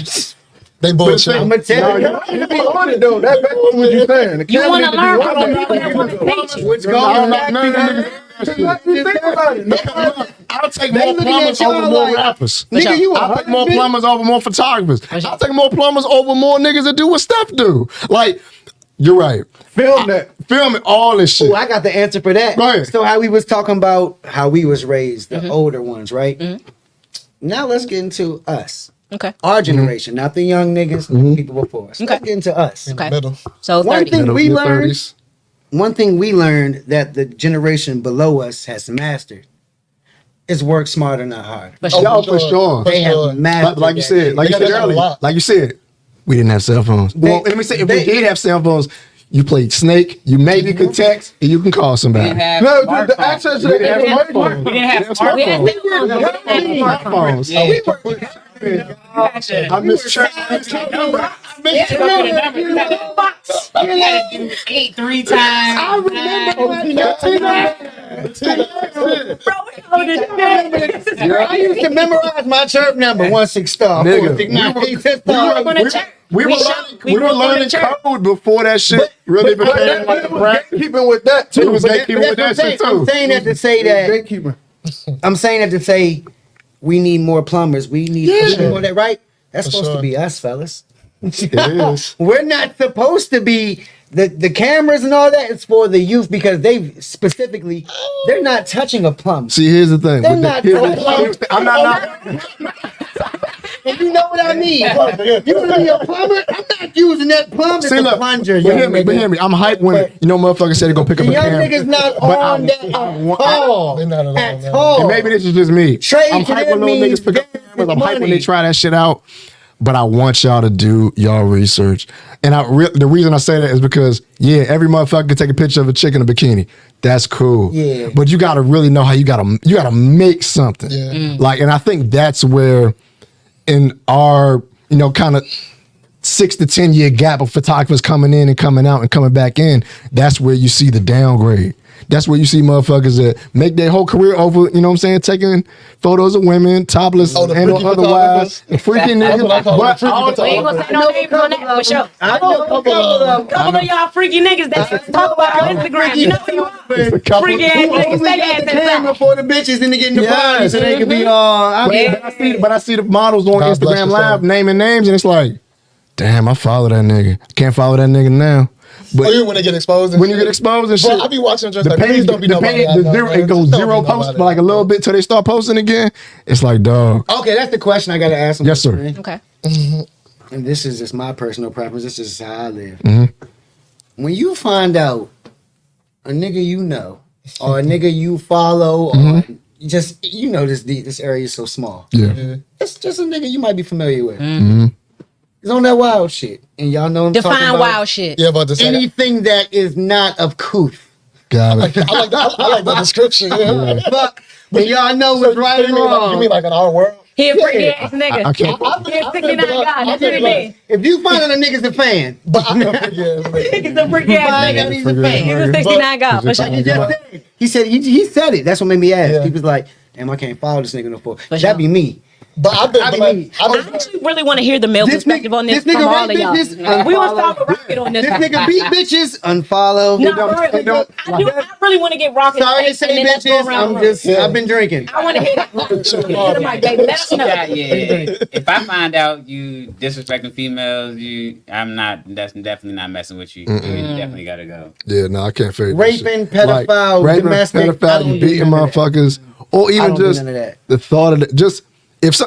They bullshit. I'm gonna tell you. you be on it though. That's what you're saying. The You camera want need to be learn on from the it. people that want to teach you. What's no, going no, on? no, no, You think about it. I'll take They more looking plumbers at y'all over more like, rappers. Nigga, you I'll take 100 more bitch. plumbers over more photographers. I'll take more plumbers over more niggas that do what Steph do. Like, you're right. Film that. Film it, all this shit. Oh, I got the answer for that. Go ahead. So how we was talking about how we was raised, the older ones, right? Now let's get into us. Okay. Our generation, not the young niggas, the people before us. Okay. Let's get into us. Okay. Middle. So One 30. thing we learned, 30s. that the generation below us has mastered is work smarter, not harder. For sure. Y'all for sure. They have mastered Like you that said, shit. like you They said got that a earlier, lot. like you said, we didn't have cell phones. Well, let me say, if we did have cell phones, you played Snake, you maybe could text, and you can call somebody. No, the access to We didn't have the smartphones. We didn't have We had smartphones. smartphones. I miss church. You had to do 8 3 times. I used to memorize my chirp number, 16 star, Nigga, 469, 10 star. We were learning code before that shit really became like a practice. Gatekeeping with that We too. was But gatekeeping with that shit I'm too. saying that to say that gatekeeping. I'm saying that to say we need more plumbers. We need more of that, right? That's For supposed to sure. be us, fellas. It is. We're not supposed to be the cameras and all that. It's for the youth because they specifically they're not touching a plumber. See, here's the thing. They're With the- not here's the- I'm not. And you know what I mean? You want to be a plumber? I'm not using that plumber. It's See, a look, plunger. but young hear me, nigga. but hear me. I'm hyped when you know motherfuckers said they're gonna pick up The a young camera. niggas not But on that at all. They're not at all, At man. all. And maybe this is just me. Trade I'm to hyped them when little means niggas pick up gas cameras. I'm and hyped when money. they try that shit out. But I want y'all to do y'all research. And the reason I say that is because, yeah, every motherfucker can take a picture of a chick in a bikini. That's cool. Yeah. But you gotta really know how you gotta make something. Yeah. Like, and I think that's where in our, kind of 6 to 10 year gap of photographers coming in and coming out and coming back in, that's where you see the downgrade. That's where you see motherfuckers that make their whole career over, you know what I'm saying, taking photos of women, topless, Oh, the and freaky otherwise. The freaky That's what I niggas. call But them, freaky also- We ain't gonna say no names on that for sure. I know a couple of them. Couple of y'all freaky niggas that talk about on Instagram. You know who you are. It's a couple. Freaky ass Who niggas. only Stay got ass the camera inside. for the bitches and to get in the party Yes. so they can be all. But I see the models on God bless Instagram your Live soul. naming names, and it's like, damn, I follow that nigga. Can't follow that nigga now. But Oh, you when they get exposed? And when you shit? get exposed and Bro, shit, I be watching just the like, page, please don't be the nobody page, I the know, zero, man. it goes Just don't zero be posts nobody for like a I little know. bit till they start posting again. It's like, dog. Okay, that's the question I got to ask them. Yes, sir. Okay. And this is just my personal preference. This is how I live. Mhm. When you find out a nigga you know or a nigga you follow or you just this area is so small. Yeah. It's just a nigga you might be familiar with. Mm-hmm. It's on that wild shit, and y'all know what I'm talking Define about. wild shit. Yeah, about to say that. Anything that is not of couth. Got it. I like that. I like that description. Yeah. Fuck. And y'all know what's right and wrong. You mean like in our world? He a freaky ass nigga. I can't. He a 69 guy. That's what he mean. If you find out a nigga's a fan, But I know, yeah. He's a freaky ass find out nigga. he's a fan. He's a 69 guy for Like he sure. just said. He said it. That's what made me ask. Yeah. He was like, damn, I can't follow this nigga no more. sure. That'd be me. But I've been, I but mean, like, I actually really want to hear the male This perspective nigga- on this this nigga from all rape of y'all. bitches, We gonna unfollow. start with Rocket on this. This nigga beat bitches, unfollow. No, for real. I really want to get Rocket. Sorry to and say then let's go bitches. around I'm the just, I've been drinking. room. I want to hear that. Get him right, baby. Let us know. Yeah. If I find out you disrespecting females, I'm not. That's definitely not messing with you. You definitely gotta go. Yeah, no, I can't figure that shit. Raping, pedophile, raping, domestic, I pedophile, don't do beating none of that. motherfuckers, or I even don't do just none of that. the thought of it. Just if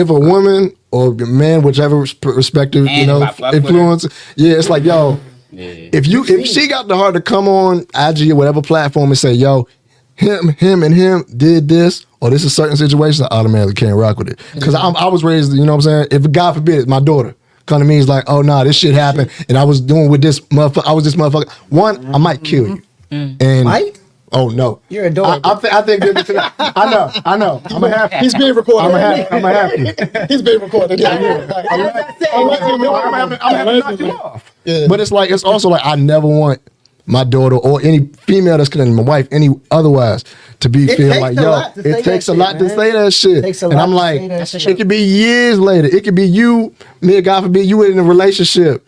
a woman or a man, whichever respective And if I fuck with influence, yeah, it's like, yo, Yeah. if she got the heart to come on IG or whatever platform and say, yo, him and him did this, or this is a certain situation, I automatically can't rock with it. Because I was raised, you know what I'm saying? If God forbid, my daughter come to me, is like, oh, nah, this shit happened, and I was doing with this motherfucker, I was this motherfucker. One, I might kill you. And Might? Oh no, You're adorable. I think I know. I'm gonna have. he's being recorded. I'm gonna have. He's being recorded. Yeah. I'm gonna have to knock you off. Yeah. But it's like, it's also like, I never want my daughter or any female that's connected, my wife, any otherwise, to be It feeling takes like, a yo, lot to say it takes that a lot shit, to man. say that shit. Takes a And lot I'm to like, say that shit. it could be years later. It could be you, me, and God forbid, you in a relationship.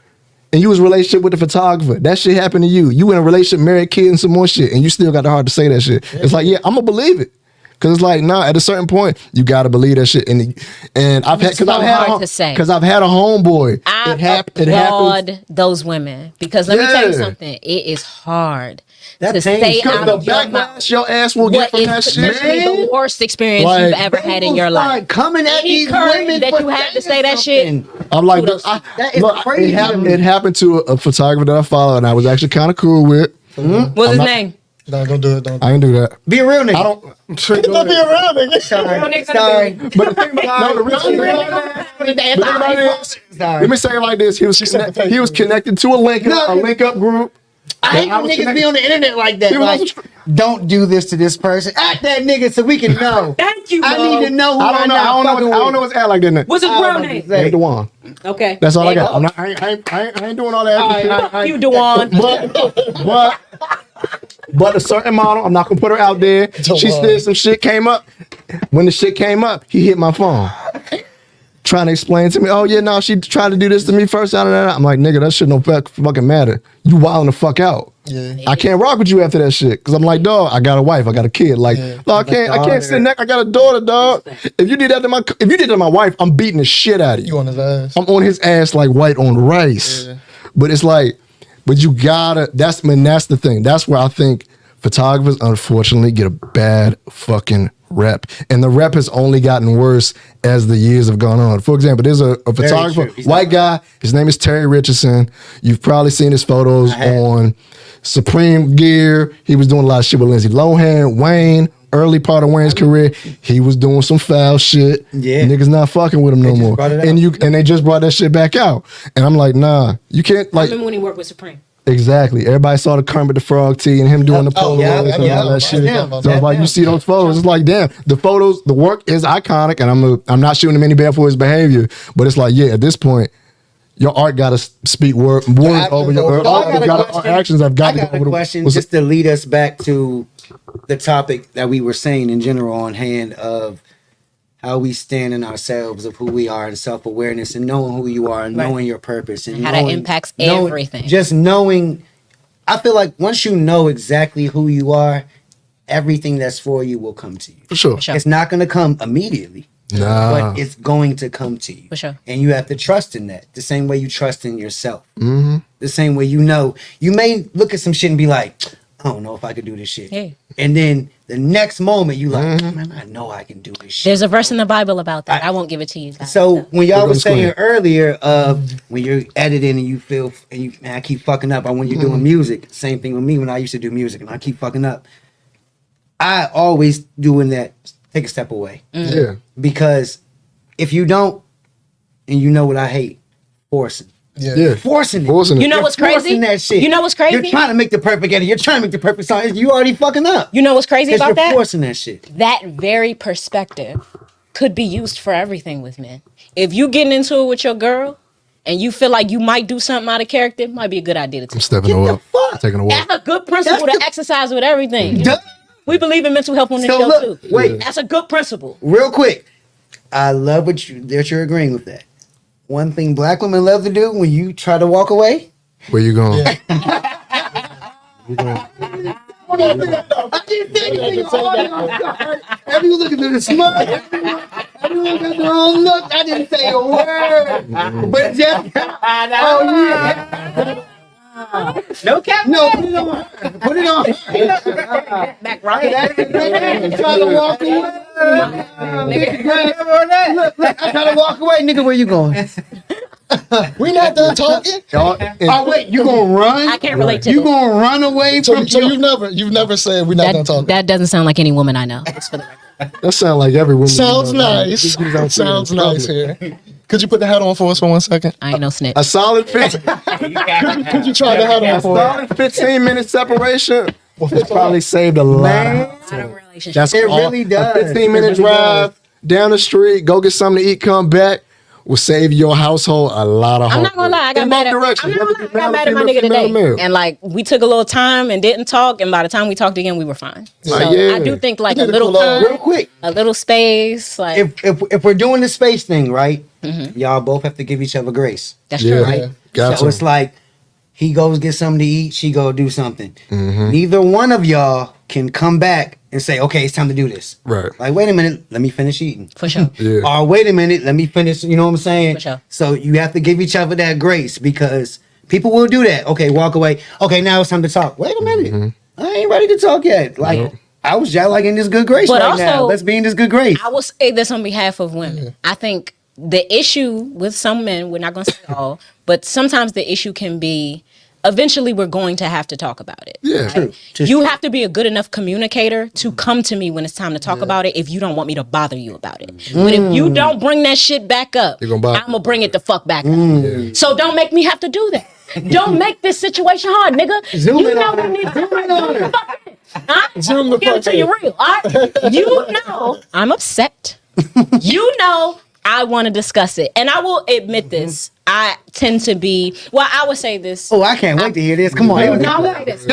And you was in a relationship with the photographer. That shit happened to you. You in a relationship, married, kid, and some more shit. And you still got the heart to say that shit. It's like, yeah, I'm gonna believe it. Cause it's like, nah, at a certain point, you gotta believe that shit. And I've had, so hard to say. Cause I've had a homeboy. I It happens. applaud those women because let me tell you Yeah. something. It is hard That to pains stay you. out The of your mouth. backlash your ass will get What from is that shit. potentially the worst experience Like, you've ever had in your People life? start coming at Any these courage women that for you had to saying say that shit? something. I'm like, Kudos. That is look, crazy It to me. happened to a photographer that I follow, and I was actually kind of cool with. What's his not- name? No, don't do it. Don't. I didn't do that. Be a real nigga. I don't. Don't be around, nigga. Sorry. But the thing about, no, the real thing about it is, Sorry. let me say it like this: he was connected to a link up group. I hate when niggas be on the internet like that. He was Like, also- don't do this to this person. Act that nigga so we can know. Thank you, I Mo. need to know who I don't know. I don't know what's at like that. What's his real name? Hey, Dewan. Okay. That's all I There got. you I'm not. I ain't doing all that. Extra shit. Fuck you, Dewan. But a certain model, I'm not gonna put her out there. She said some shit came up. When the shit came up, he hit my phone. Trying to explain to me, oh yeah, no, she tried to do this to me first. I'm like, nigga, that shit don't fucking matter. You wilding the fuck out. Yeah. I can't rock with you after that shit. Cause I'm like, dog, I got a wife, I got a kid. Like, dog, I can't sit next. I got a daughter, dog. If you did that to my wife, I'm beating the shit out of you. You on his ass. I'm on his ass like white on rice. Yeah. But it's like, but you gotta, that's the thing. That's where I think photographers unfortunately get a bad fucking rep. And the rep has only gotten worse as the years have gone on. For example, there's a photographer, true. white guy, his name is Terry Richardson. You've probably seen his photos on Supreme Gear. He was doing a lot of shit with Lindsay Lohan, Wayne. Early part of Wayne's career, he was doing some foul shit. Yeah. Niggas not fucking with him no just more. brought it out. And they just brought that shit back out. And I'm like, nah, you can't I like remember when he worked with Supreme. exactly. Everybody saw the Kermit the Frog tee and him doing the Oh, polos yeah, and yeah, all that shit. yeah, So it's like you see those photos, it's like, damn, the photos, the work is iconic, and I'm not shooting him any bad for his behavior. But it's like, yeah, at this point, your art got to speak words over your our actions have got to go over the question just to lead us back to the topic that we were saying in general on hand of how we stand in ourselves of who we are and self-awareness and knowing who you are and knowing your purpose and how that impacts everything. Just knowing, I feel like once you know exactly who you are, everything that's for you will come to you. For sure. It's not going to come immediately. But it's going to come to you. For sure. And you have to trust in that. The same way you trust in yourself. Mm-hmm. The same way you may look at some shit and be like, I don't know if I could do this shit. Yeah. And then the next moment you like, man, I know I can do this shit. There's a verse in the Bible about that. I won't give it to you guys. So when y'all was saying earlier when you're editing and you feel, man, I keep fucking up. Or when you're doing music, same thing with me when I used to do music and I keep fucking up. I always doing that. Take a step away. Yeah. Because if you don't, and you know what I hate, forcing. Yeah. Forcing it. You know what's crazy? Forcing that shit. You know what's crazy? You're trying to make the perfect edit. You're trying to make the perfect song. You already fucking up. You know what's crazy about you're that? Forcing that shit. That very perspective could be used for everything with men. If you getting into it with your girl and you feel like you might do something out of character, it might be a good idea to take. I'm stepping away. Taking a walk. That's a good principle to exercise with everything. We believe in mental health on this So show look, too. wait. That's a good principle. Real quick. I love that you're agreeing with that. One thing black women love to do when you try to walk away. Where you going? Everyone looking at the smug. Everyone got their own look. I didn't say a word. But just, oh yeah. No cap. No, put it on her. Put it on her. Back right. Trying to walk away. Look, I try to walk away. Nigga, where you going? We not done talking. Oh wait, you gonna run? I can't relate to You that. gonna run away So from? you've never said we're not done talking. That doesn't sound like any woman I know. Just for the record. That sound like every woman. Sounds nice. Sounds nice here. Could you put the hat on for us for 1 second? I ain't no snitch. A solid 15. Could you try the hat on for us? solid 15-minute separation. It probably saved a lot. That's It all. really does. A 15-minute drive down the street, go get something to eat, come back. Will save your household a lot of. I'm not gonna lie, I got mad at my nigga today, and like we took a little time and didn't talk, and by the time we talked again, we were fine. So I do think like a little time, real quick, a little space, like if we're doing the space thing, right? Mm-hmm. Y'all both have to give each other grace. That's true, right? Yeah. Gotcha. So it's like he goes get something to eat, she go do something. Mm-hmm. Neither one of y'all can come back and say, "Okay, it's time to do this." Right. Like, wait a minute, let me finish eating. for sure. Yeah. Or wait a minute, let me finish. You know what I'm saying? For sure. So you have to give each other that grace because people will do that. Okay, walk away. Okay, now it's time to talk. Wait a minute, Mm-hmm. I ain't ready to talk yet. Like I was just like in this good grace But right also, now. Let's be in this good grace. I will say this on behalf of women. I think the issue with some men, we're not going to say all, but sometimes the issue can be eventually we're going to have to talk about it. Yeah. True. Just You have to be a good enough communicator to come to me when it's time to talk about it if you don't want me to bother you about it. But if you don't bring that shit back up, You're gonna bother. I'm going to bring it the fuck back up. So don't make me have to do that. Don't make this situation hard, nigga. Zoom you in know on we her. need Zoom in on her. Zoom the Give it fuck to you real, all right? You know I'm upset. You know I want to discuss it. And I will admit this. I tend to be, well, I would say this. Oh, I can't wait to hear this. Come on. No, I would say this.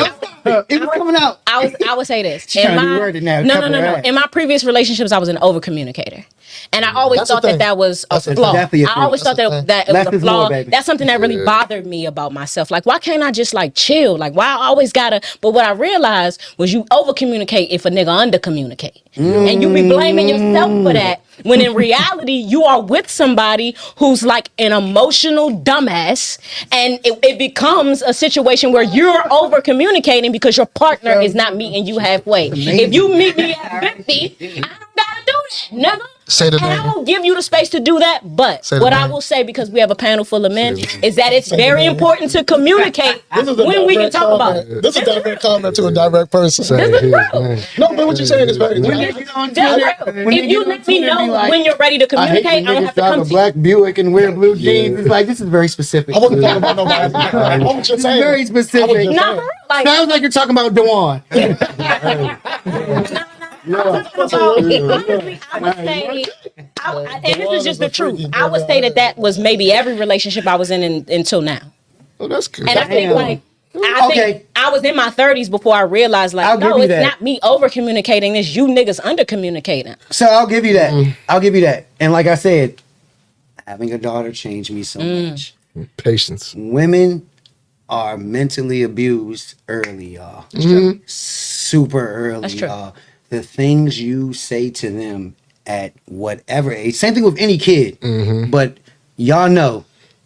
It was coming out. I would say this. She's trying to be worded now. No. Cover her ass. In my previous relationships, I was an over communicator. And I always That's the thought that thing. that was a That's the flaw. definitely a I thing. always thought That's the that it Less was a is more, flaw. baby. That's something that really bothered me about myself. Like, why can't I just like chill? Like, why I always gotta, but what I realized was you over communicate if a nigga under communicate. And you be blaming yourself for that. When in reality, you are with somebody who's like an emotional dumbass, and it becomes a situation where you're over communicating because your partner is not meeting you halfway. If you meet me at 50, I don't gotta do that, nigga. Say the And I name. will give you the space to do that, but Say the what I name. will say, because we have a panel full of men, is that it's very important to communicate This is a when we can direct talk about comment. it. This is a direct comment to a direct person. Say his name. No, but what you're saying is very true. That's real. If you let me know when you're ready to communicate, I don't have to drive come a to you. black Buick and wear blue jeans. It's like, this is very specific. I wasn't talking about nobody. What was you It's saying? very specific. Not for real, like, Sounds like you're talking about Dewan. Honestly, I would say, and this is just the truth. I would say that was maybe every relationship I was in until now. Oh, that's good. And I think like I think I was in my 30s before I realized like no, it's not me over communicating. It's you niggas under communicating. So I'll give you that. I'll give you that. And like I said, having a daughter changed me so much. Patience. Women are mentally abused early, y'all. Super early, That's true. y'all. The things you say to them at whatever age. Same thing with any kid. But y'all know,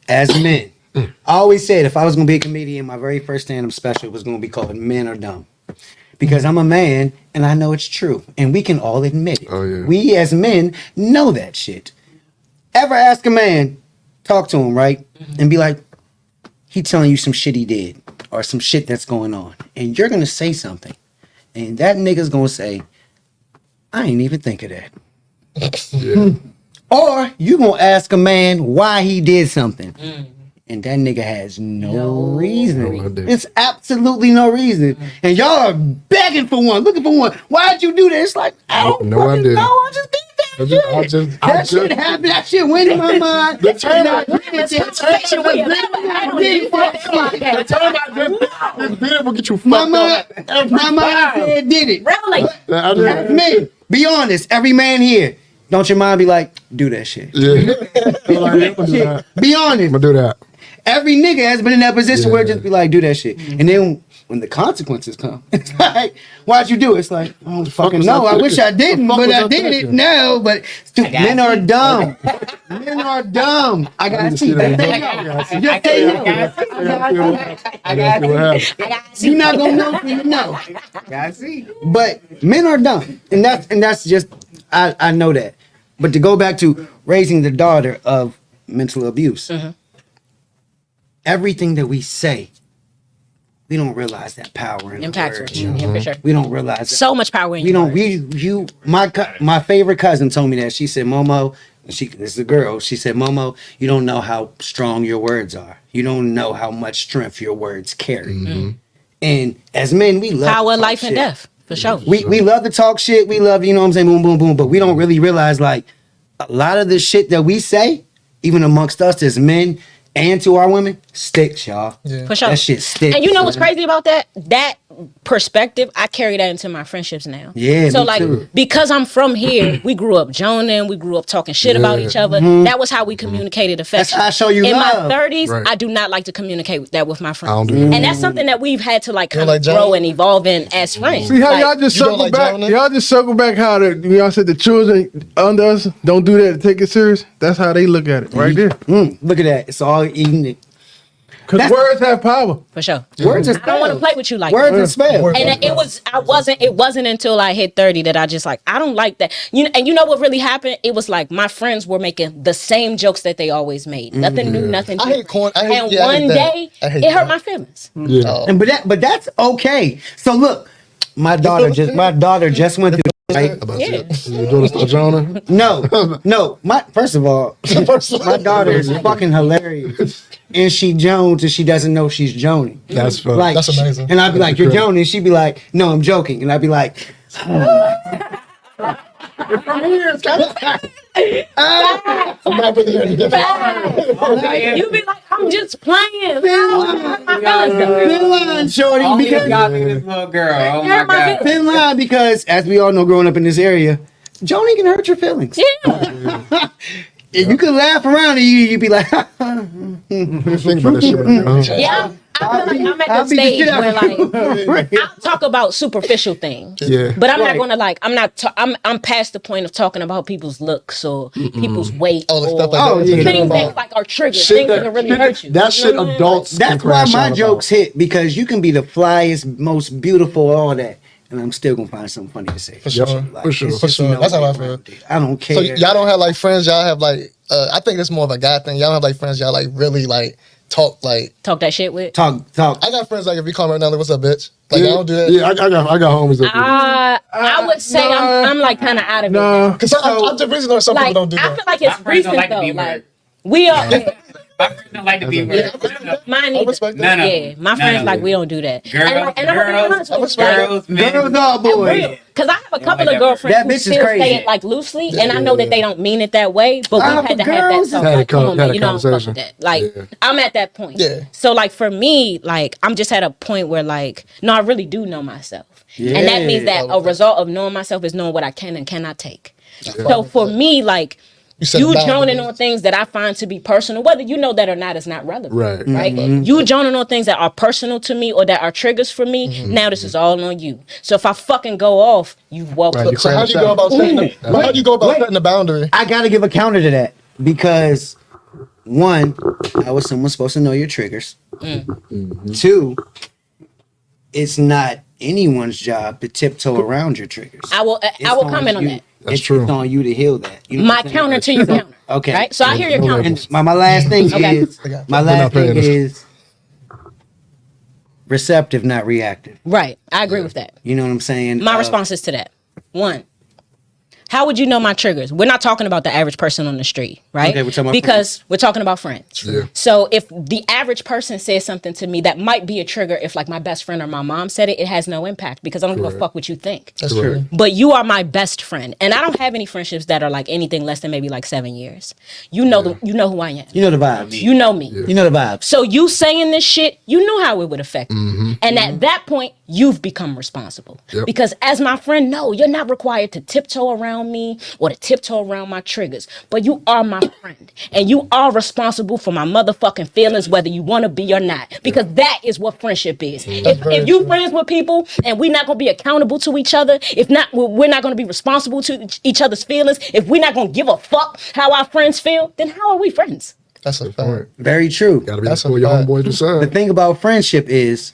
as men, I always said if I was going to be a comedian, my very first stand-up special was going to be called Men Are Dumb. Because I'm a man and I know it's true. And we can all admit it. Oh, yeah. We as men know that shit. Ever ask a man, talk to him, right? And be like, he telling you some shit he did or some shit that's going on. And you're going to say something. And that nigga's going to say, I ain't even think of that. Yeah. Or you going to ask a man why he did something. And that nigga has no reason. No idea. It's absolutely no reason. And y'all are begging for one, looking for one. Why'd you do that? It's like, I don't No fucking idea. know. I just did that shit. That shit happened. That shit went in my mind. The time I did will get you My fucked mind, up. my mind said did it. Really? That's me. Be honest. Every man here. Don't your mind be like, do that shit. Yeah. I'm like, I'm gonna do that. Be honest. I'm gonna do that. Every nigga has been in that position where it Yeah. just be like, do that shit. And then when the consequences come, it's like, why'd you do it? It's like, I don't fucking was know. I I wish I didn't, fuck but was I I did it thinking? now. But dude, men are dumb. Men are dumb. I need gotta to see see that. that. Just say no. I gotta see what happens. You're not gonna know till you know. Gotta see. But men are dumb, and that's just I know that. But to go back to raising the daughter of mental abuse, everything that we say, we don't realize that power in the Impacts words. her. Yeah, for sure. We don't realize that. So much power in We your don't. words. My favorite cousin told me that. She said, Momo, this is a girl. She said, Momo, you don't know how strong your words are. You don't know how much strength your words carry. And as men, we love Power, to talk life, and shit. death. For sure. We love to talk shit. We love, you know what I'm saying, boom, boom, boom. But we don't really realize like a lot of the shit that we say, even amongst us as men and to our women, sticks, y'all. Yeah. For sure. That shit sticks. And you know what's man. crazy about that? That perspective, I carry that into my friendships now. Yeah, So me like too. because I'm from here, we grew up joning, we grew up talking shit about each other. That was how we communicated affection. That's how I show you In love. my 30s, Right. I do not like to communicate that with my friends. I don't do that. And that's something that we've had to like You kind don't of like grow joning? and evolve in as friends. See how Like, y'all just You don't circle like back? joining? Y'all just circle back how y'all said the children under us don't do that to take it serious. That's how they look at it right there. Look at that. It's all eating it. Because That's- words have power. for sure. Words are I don't want to spells. play with you like Words that. are spells. And it wasn't until I hit 30 that I just like, I don't like that. And you know what really happened? It was like my friends were making the same jokes that they always made. Nothing new, nothing I hate different. corn. I hate, And yeah, I hate one that. day, I hate it hurt that. my feelings. Yeah. Oh. And but that's okay. So look, my daughter just went through right? About your daughter start Jonah? No. First of all, my daughter is fucking hilarious. And she jones and she doesn't know she's joning. That's fun. Like, That's amazing. And I'd be like, you're joning. And she'd be like, no, I'm joking. And I'd be like, I'm not really hearing that. You be like, I'm just playing. thin line, shorty, Only because got me this little girl. Oh my Hurt my god. feelings. thin line because as we all know growing up in this area, joning can hurt your feelings. Yeah. And you can laugh around and you'd be like, Think about that shit right now. Yeah. I feel like I'm at I'll the beat the stage shit out where like I'll talk about superficial things. Yeah. But I'm Right. not gonna like. I'm past the point of talking about people's looks or people's weight. Oh, the or stuff like Oh, that. yeah. things that like are triggers. Shit Things that can really hurt you. That shit adults that's can why crash my out jokes hit because you can be the flyest, most beautiful, all that. And I'm still gonna find something funny to say. For sure. Yep, for sure. it's For just sure. no That's how way I feel. around it. I don't care. So y'all don't have like friends. Y'all have like. I think it's more of a guy thing. Y'all don't have like friends. Y'all like really like talk like. Talk that shit with. talk. I got friends like if you call me right now, like, what's up, bitch? Like Yeah, I don't do that. yeah, I got homies that do that. I would say Nah. I'm like kind of out of it. Nah. Because I'm just reason some Like people don't do I that. feel like it's My friends don't recent like to though. be Like weird. we are. My friends don't like to be weird. Mine I either. respect that. No. Yeah, my friends like we don't do that. Girls, and I'm gonna be honest with you, like, girls, men. Girls, all boys. Because I have a couple like of that girlfriends That who bitch is still crazy. say it like loosely, and I know that they don't mean it that way, but Ah, we've had but to have that girls talk. had a Like, come on, had man, a you know, I don't fuck conversation. with that. Like, Yeah. I'm at that point. Yeah. So, like, for me, like, I'm just at a point where, like, no, I really do know myself. Yeah. And that means that a result of knowing myself is knowing what I can and cannot take. So, for me, like, set you boundaries. joining on things that I find to be personal, whether you know that or not, is not relevant. Right. Right? Mm-hmm. You joining on things that are personal to me or that are triggers for me, Mm-hmm. now this is all on you. So if I fucking go off, you welcome. Right, you So how do you go about setting the, but how do you go about setting the boundary? I gotta give a counter to that because one, how is someone supposed to know your triggers? Two, it's not anyone's job to tiptoe around your triggers. I will comment on that. That's true. It's on you to heal that. You know My what I'm saying? counter to your counter. Okay. Right? So I hear your No counter. labels. And my last thing Okay. is I got you. my We're not last thing paying this. is receptive, not reactive. Right. I agree with that. You know what I'm saying? My responses to that. One, how would you know my triggers? We're not talking about the average person on the street, right? Okay, we're talking about because we're talking about friends. Yeah. So if the average person says something to me that might be a trigger, if like my best friend or my mom said it, it has no impact because I don't give a fuck what you think. That's true. But you are my best friend, and I don't have any friendships that are like anything less than maybe like 7 years. You know, you know who I am. You know the vibes. You know me. You know the vibes. So you saying this shit, you know how it would affect me. And at that point, you've become responsible. Yep. Because as my friend, no, you're not required to tiptoe around me or to tiptoe around my triggers. But you are my friend. And you are responsible for my motherfucking feelings, whether you want to be or not. Because that is what friendship is. If you friends with people and we're not going to be accountable to each other, if not, we're not going to be responsible to each other's feelings, if we're not going to give a fuck how our friends feel, then how are we friends? That's a fact. Very true. Gotta be That's for a your fact. homeboy to The decide. thing about friendship is,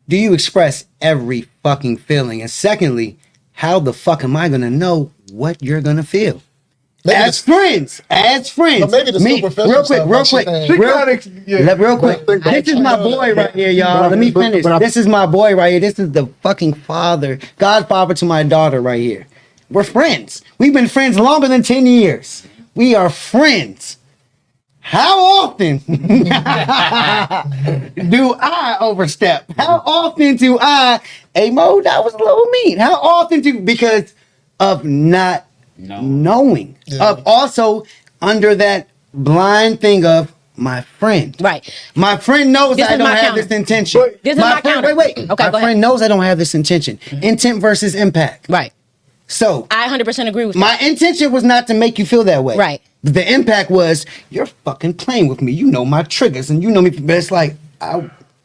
do you express every fucking feeling? And secondly, how the fuck am I gonna know what you're gonna feel? Maybe As the- friends, But maybe the superficial real quick, stuff, real like quick, she's saying. She real, gotta, yeah. real quick. But I think- This is my boy right here, y'all. Let me finish. This is my boy right here. This is the fucking godfather to my daughter right here. We're friends. We've been friends longer than 10 years. We are friends. How often do I overstep? How often do hey Mo, that was a little mean. How often because of not No. knowing, Yeah. of also under that blind thing of my friend. Right. My friend knows This I is don't my have counter. this intention. This is my friend, counter. wait. Okay, my go ahead. friend knows I don't have this intention. Intent versus impact. Right. So I 100% agree with my intention was not to make you feel that way. Right. The impact was you're fucking playing with me. You know my triggers, and you know me. But it's like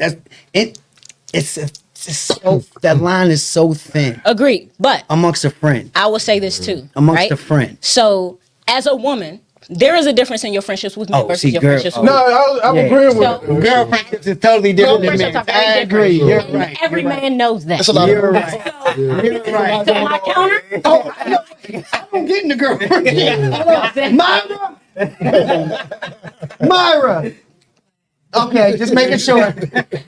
it's so that line is so thin that. Agreed. But amongst a friend. I will say this too. Amongst right? a friend. So as a woman, there is a difference in your friendships with me Oh, versus see, your girl- friendships oh. with No, I'm Yeah. agreeing with So- it. Girl friendships is totally different than friendships men. are very I agree. different. You're And right. every You're right. man knows that. It's a lot You're of right. You're right. So my counter, Oh, I know. I'm getting the girl. Myra. Okay, just making sure.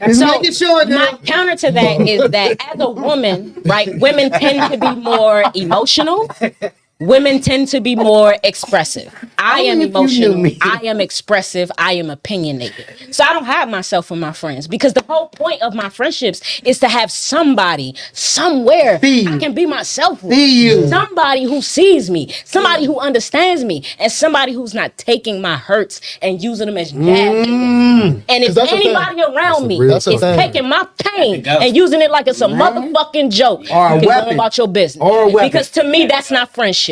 Just making sure, my girl. counter to that is that as a woman, right, women tend to be more emotional. Women tend to be more expressive. I am Only if you knew emotional. me. I am expressive. I am opinionated. So I don't hide myself from my friends because the whole point of my friendships is to have somebody somewhere See you. I can be myself with. See you. Somebody who sees me, somebody who understands me, and somebody who's not taking my hurts and using them as jab. And if that's the thing. anybody around me real is thing. taking my pain That's a go. and using it like it's a motherfucking joke, Or a you can weapon. go about your business. Or a weapon. Because to me, that's not friendship.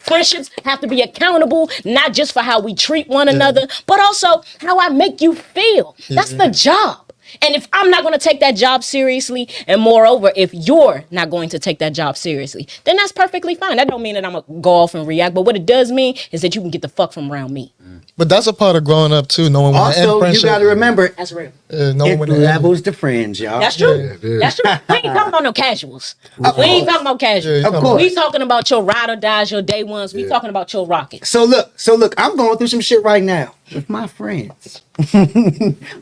Friendships have to be accountable, not just for how we treat one another, but also how I make you feel. That's the job. And if I'm not going to take that job seriously, and moreover, if you're not going to take that job seriously, then that's perfectly fine. That don't mean that I'm going to go off and react. But what it does mean is that you can get the fuck from around me. But that's a part of growing up too, knowing when to end Also, you friendship. got to remember, That's real. Knowing it when to end. levels to friends, y'all. That's true. Yeah, it is. That's true. We ain't talking about no casuals. We ain't talking about casuals. Yeah, Of course. We talking about your ride or dies, your day ones. We talking about your rockets. So look, I'm going through some shit right now with my friends.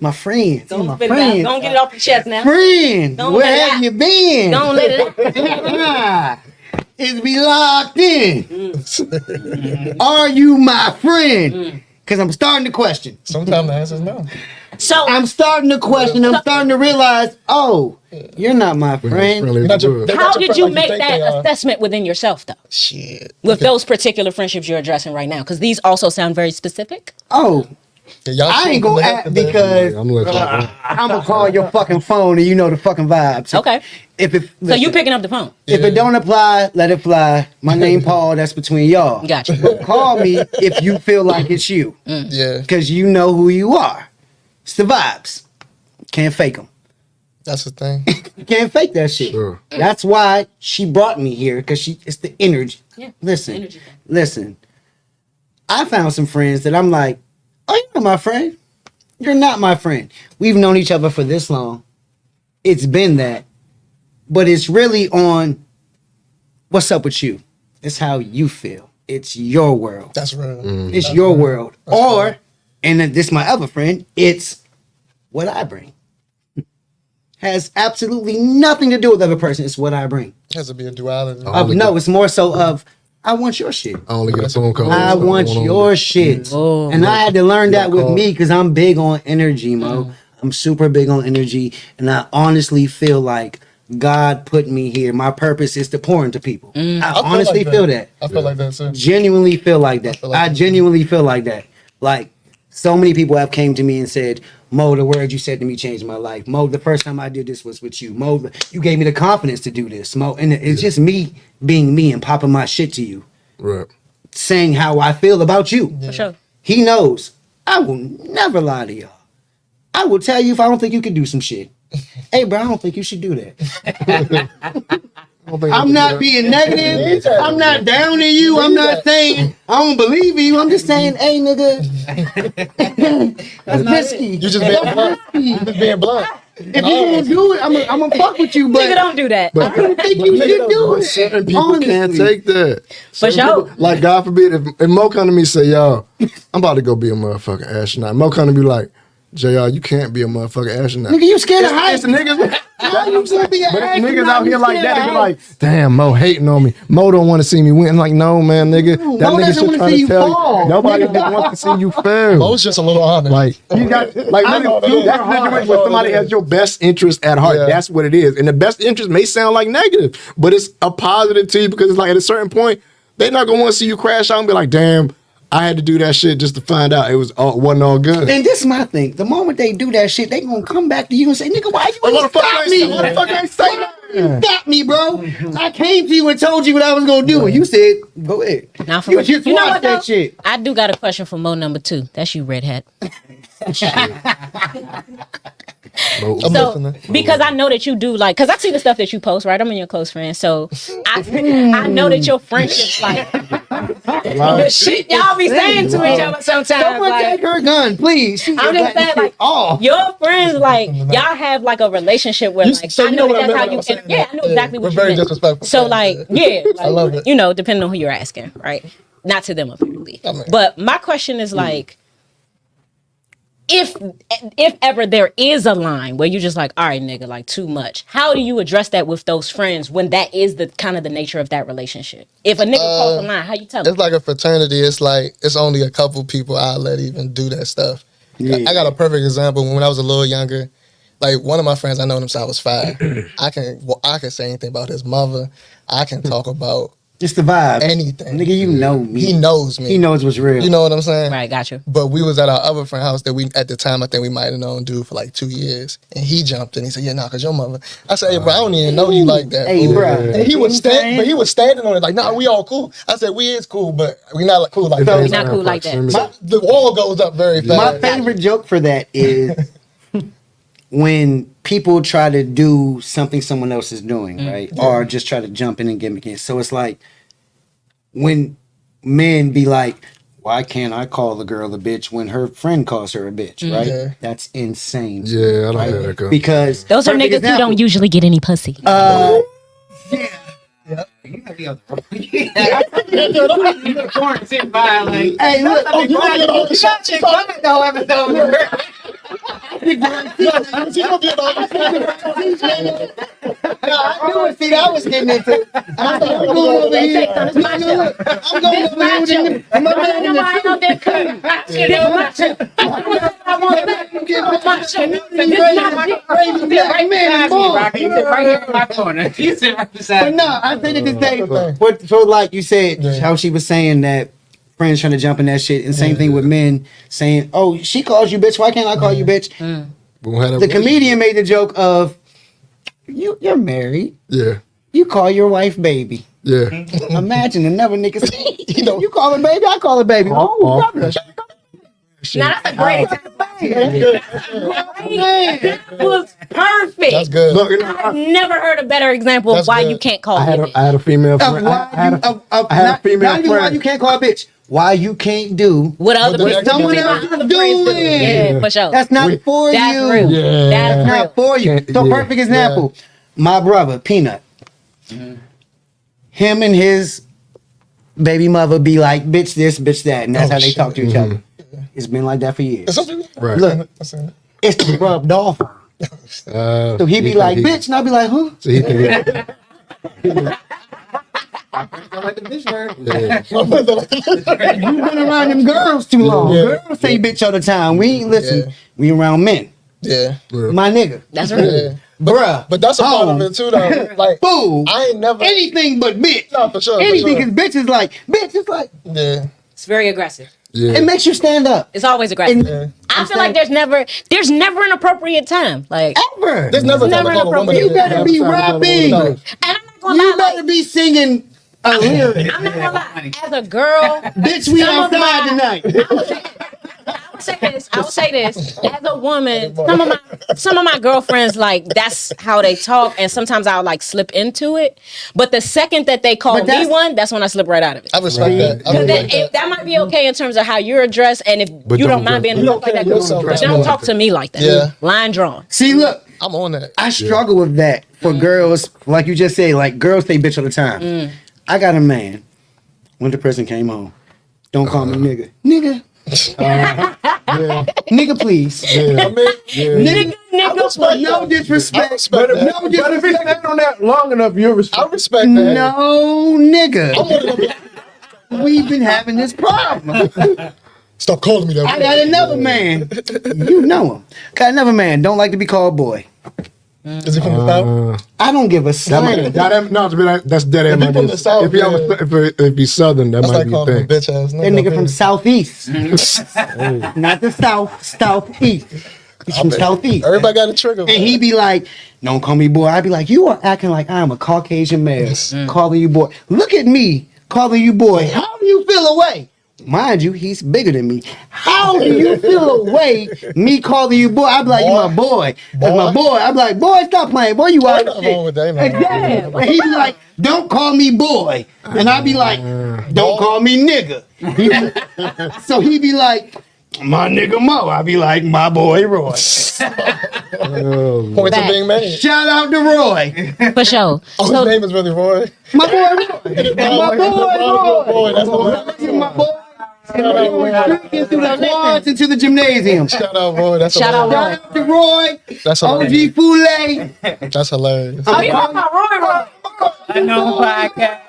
My friends. Don't my spit it out. friends. Don't get it off your chest now. Friends, Don't where let it have out. you been? Don't let it out. Is we locked in? Are you my friend? Because I'm starting to question. Sometimes the answer is no. So I'm starting to question. I'm starting to realize, oh, you're not my friend. Friendly Not your- as they're how not your did friend you like make think that they are. assessment within yourself, though, Shit. with those particular friendships you're addressing right now? Because these also sound very specific. Oh, Yeah, y'all I ain't shoot gonna from the act hip to the- because I'm gonna let y'all go. I'm gonna call your fucking phone and you know the fucking vibes. Okay. If it, So listen, you picking up the phone? if it don't apply, let it fly. My name Paul. That's between y'all. Gotcha. Call me if you feel like it's you, Yeah, because you know who you are. It's the vibes. Can't fake them. that's the thing. You can't fake that shit. Sure. That's why she brought me here, because it's the energy. Yeah, Listen, energy thing. listen. I found some friends that I'm like, oh, you're not my friend. You're not my friend. We've known each other for this long. It's been that. But it's really on what's up with you. It's how you feel. It's your world. That's real. It's your world. Or, and then this my other friend, it's what I bring. Has absolutely nothing to do with the other person. It's what I bring. It has to be a duality. No, it's more so of, I want your shit. I only get a phone call. I want your shit. Oh. And I had to learn that with call. me because I'm big on energy, Mo. I'm super big on energy. And I honestly feel like God put me here. My purpose is to pour into people. I honestly feel that. I feel like that too. Genuinely feel like that. feel like I that. genuinely feel like that. Like, so many people have came to me and said, Mo, the words you said to me changed my life. Mo, the first time I did this was with you. Mo, you gave me the confidence to do this. Mo, and it's just me being me and popping my shit to you, Right. saying how I feel about you. For sure. He knows I will never lie to y'all. I will tell you if I don't think you can do some shit. Hey, bro, I don't think you should do that. I'm not being negative. I'm not down in you. I'm not saying I don't believe in you. I'm just saying, hey, nigga. That's risky. You just being blunt. You just being blunt. If you gonna do it, I'm gonna fuck with you. Nigga, But don't do that. I don't think you should do it. Certain people can't Honestly. take that. For Certain sure. people- like, God forbid, if Mo come to me and say, yo, I'm about to go be a motherfucking astronaut. Mo come to me like, JR, you can't be a motherfucking astronaut. Nigga, you scared of heights. It's the niggas. How you gonna be an But if niggas astronaut? out here You like scared that, of they be heights? like, damn, Mo hating on me. Mo don't want to see me win. I'm like, no, man, nigga. No, That Mo nigga doesn't just wanna trying see to you tell fall. you. Nobody just wants to see you fail. Mo's just a little honest. Like, you got, like, I'm nigga, super that's the hard. situation when somebody has your best interest at heart. Yeah. That's what it is. And the best interest may sound like negative, but it's a positive to you because it's like at a certain point, they're not going to want to see you crash out and be like, damn, I had to do that shit just to find out it wasn't all good. And this is my thing. The moment they do that shit, they gonna come back to you and say, nigga, why you ain't stop me? What the fuck I ain't say that? You stopped me, bro. I came to you and told you what I was gonna do. And you said, go ahead. Now, for You real. just You know watch what, that though? shit. I do got a question for Mo number 2. That's you, redhead. Mo- I'm So, listening. because I know that you do like, because I see the stuff that you post, right? I'm in your close friend, so I know that your friendships like the shit y'all be saying to each other sometimes. Someone Like, take her gun, please. She I'm just saying, like, oh, your friends, like, y'all have like a relationship where, like, So I you know know what I that that's meant how when I you. was saying Yeah, that. I know exactly We're what you very meant. disrespectful. So, like, yeah, like, I love it. you know, depending on who you're asking, right? Not to them apparently. I mean- But my question is like, if ever there is a line where you're just like, all right, nigga, like too much, how do you address that with those friends when that is the kind of the nature of that relationship? If a nigga cross the line, how you tell It's him? like a fraternity. It's like it's only a couple people I let even do that stuff. Yeah. I got a perfect example. When I was a little younger, like one of my friends, I known him since I was 5. I can say anything about his mother. I can talk about just the vibe. anything. Nigga, you know me. He knows me. He knows what's real. You know what I'm saying? Right, got you. But we was at our other friend house that we, at the time, I think we might have known dude for like 2 years. And he jumped in. He said, yeah, nah, cause your mother. I said, hey, bro, I don't even know you like that. Hey, fool." bro. And he was standing on it like, nah, we all cool. I said, we is cool, but we not like cool like We're that. not cool like that. So the wall goes up very My fast. favorite joke for that is when people try to do something someone else is doing, right? Or just try to jump in and gimmick it. So it's like when men be like, why can't I call the girl a bitch when her friend calls her a bitch, right? Yeah. That's insane. Yeah, I don't have that. Because Those are perfect niggas who example, don't usually get any pussy. You gotta be on the corner sitting by like, hey, look, you got chick fucking though episode. I knew it. See, I was getting into. I'm going over here. It's my show. I'm going over here. And my man in the Nobody out there cooking. Shit, it's my show. I want that. It's my show. This is right man. Right here in my corner. You sit right beside But me. no, I said it to say, but so like you said, how she was saying that friends trying to jump in that shit, and same thing with men saying, "Oh, she calls you bitch. Why can't I call you bitch?" The comedian made the joke of, "You're married. Yeah. You call your wife baby." Yeah. Imagine another nigga saying, "You call her baby, I call her baby." Oh. Brother. Now that's a great example. That was perfect. That's good. Look, I've never heard a better example of That's why good. you can't call I me. had a female Of friend. why I had you, I had a female not even why friend. you can't call a bitch. Why you can't do What other What people someone do. else is Other friends do. doing. Yeah, for sure. That's not for That's you. real. Yeah. That's That's real. not for you. Can't- So yeah. perfect example. My brother, Peanut. Him and his baby mother be like, bitch this, bitch that. And that's how they shit. talk to each other. It's been like that for years. Right. Look, it's rubbed off. So he be like, bitch, and I be like, who? So he think Like the bitch word. yeah. You been around them girls too long. Girls say bitch all the time. We ain't listen. Yeah. We around men. Yeah. My nigga. That's real. Yeah. Bruh. But that's a part home, of it too, though. Like, Fool. I ain't never. Anything but bitch. No, for sure. Anything, For because bitch is like, Yeah. It's very aggressive. Yeah. it makes you stand up. It's always aggressive. And I feel like there's never an appropriate time. Like, ever. There's never time to never call a woman. You inappropriate. better be rapping. No. and I'm not gonna You lie. better be singing a lyric. I'm not gonna lie. As a girl, Bitch, we some of outside my- tonight. I would say this. As a woman, some of my girlfriends, like, that's how they talk, and sometimes I'll like slip into it. But the second that they call But me that's- one, that's when I slip right out of it. I respect that. I Because respect that. that might be okay in terms of how you're addressed, and if But you don't don't mind being dress- addressed like that, yourself but that don't way. talk to me like that. Yeah. Line drawn. See, look, I'm on that. I struggle with that for girls. Like you just said, like girls say bitch all the time. I got a man. When the person came home, don't call me nigga. Nigga. Nigga, please. Yeah. Nigga, with no disrespect. I respect No that. But if you disrespect. stand on that long enough, you'll I respect. respect that. No, nigga. We've been having this problem. Stop calling me that. I got another man. You know him. Got another man. Don't like to be called boy. Is he from the south? I don't give a That slam. might, that's dead If end. he from the South, If he's southern, that That's might like be calling a him a thing. bitch ass. That nigga from southeast, not the south, southeast. He's from southeast. Everybody got a trigger. And he be like, "Don't call me boy." I be like, "You are acting like I'm a Caucasian male, calling you boy. Look at me calling you boy. How do you feel away?" Mind you, he's bigger than me. How do you feel away me calling you boy? I be like, "You my boy. That's my boy." I be like, "Boy, stop playing. Boy, you out Ain't of nothing wrong with shit." that. Ain't nothing wrong with Exactly. And he be like, "Don't call me boy." And I be like, "Don't call me nigga." So he be like, "My nigga Mo." I be like, "My boy Roy." Oh, Points are being made. Shout out to Roy. For sure. Oh, his name is really Roy. My boy Roy. My boy Boy, that's Roy. hilarious. My boy. Drinking through the quads into the gymnasium. Shout Shout out Roy. That's Shout out hilarious. out to Roy. That's OG hilarious. Fule. That's hilarious. Oh, you talking about Roy? I know podcast.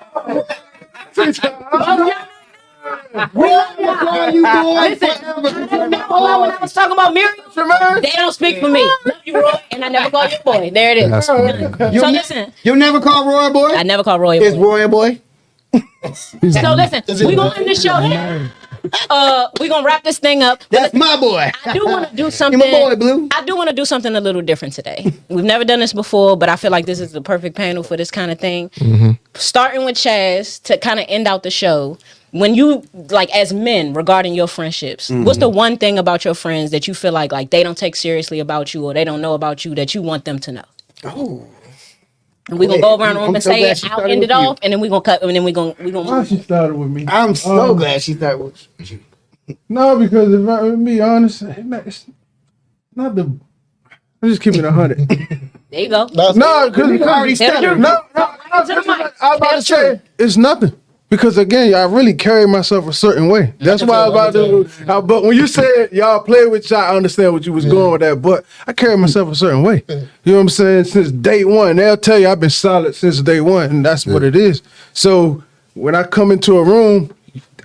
Roy will call you boy Listen, forever. hold on, when I was talking about Miriam, they don't speak for me. Love you, Roy, and I never call you boy. There it is. That's So funny. listen, You'll never call Roy boy? I never call Roy a Is boy. Roy a boy? So listen, we gonna end the show there. We gonna wrap this thing up. That's my boy. I do want to do You something. my boy, Blue. I do want to do something a little different today. We've never done this before, but I feel like this is the perfect panel for this kind of thing. Starting with Chaz to kind of end out the show. When you, like, as men, regarding your friendships, what's the one thing about your friends that you feel like they don't take seriously about you or they don't know about you that you want them to know? Oh. And we're gonna go around the room I'm and so say glad it, she I'll started end with it you. off, and then we're gonna cut, and then we're gonna Why she started with me? I'm so glad she started with you. No, because if I'm be honest, it's not the. I'm just keeping it 100. there you go. That's No, because You already Tell the started. truth. no, To the mic. I'm about to say it's nothing. Because again, I really carry myself a certain way. That's why I was about to. But when you said y'all play with y'all, I understand what you was going with that. But I carry myself a certain way. You know what I'm saying? Since day one, they'll tell you I've been solid since day one, and that's what it is. So when I come into a room,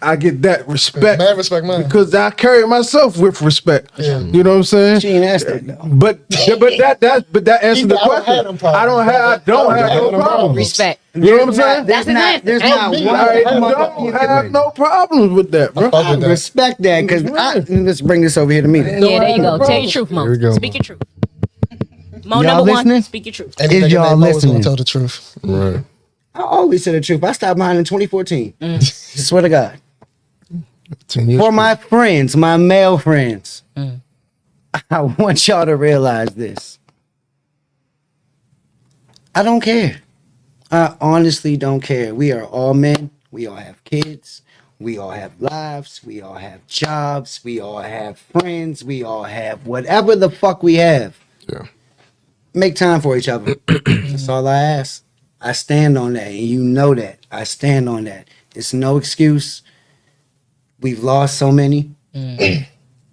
I get that respect. Man, respect man. Because I carry myself with respect. You know what I'm saying? She ain't asked that though. But that answers the question. I don't have no problem. Respect. You know what I'm saying? There's not I don't have no problems with that, bro. fuck with that. respect that because let's bring this over here to me. Then. Yeah, there you go. Tell your truth, Mo. Here we go, Speak Mo. your truth. Mo, Y'all number listening? one, speak your truth. Anything Is y'all they know is gonna listening? tell the truth. Right. I always say the truth. I stopped mine in 2014. Swear to God. 10 years. For my friends, my male friends, I want y'all to realize this. I don't care. I honestly don't care. We are all men. We all have kids. We all have lives. We all have jobs. We all have friends. We all have whatever the fuck we have. Yeah. Make time for each other. That's all I ask. I stand on that, and you know that. I stand on that. It's no excuse. We've lost so many.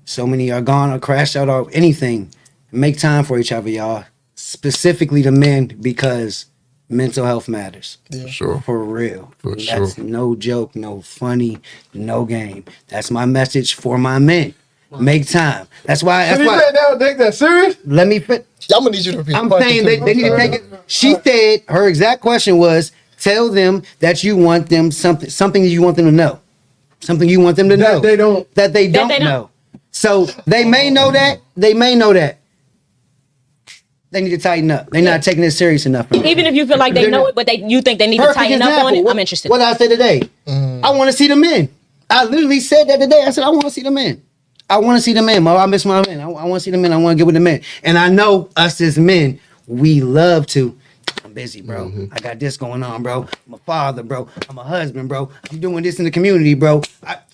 So many are gone or crashed out or anything. Make time for each other, y'all. Specifically the men, because mental health matters. Sure. For real. For That's sure. no joke, no funny, no game. That's my message for my men. Make time. That's why. Did he say that? Take that serious? Let me fit. I'm gonna need you to repeat. I'm the question, saying too. they need to take it. She said her exact question was, tell them that you want them something you want them to know. Something you want them to know. That they don't. That they don't they don't. know. So they may know that. They may know that. They need to tighten up. They're not taking it serious enough. Even if you feel like they They're know not. it, but you think they need to tighten up on it, I'm interested. What did I say today? I want to see the men. I literally said that today. I said, I want to see the men. I want to see the men. Mo, I miss my men. I want to see the men. I want to get with the men. And I know us as men, we love to. I'm busy, bro. I got this going on, bro. I'm a father, bro. I'm a husband, bro. I'm doing this in the community, bro.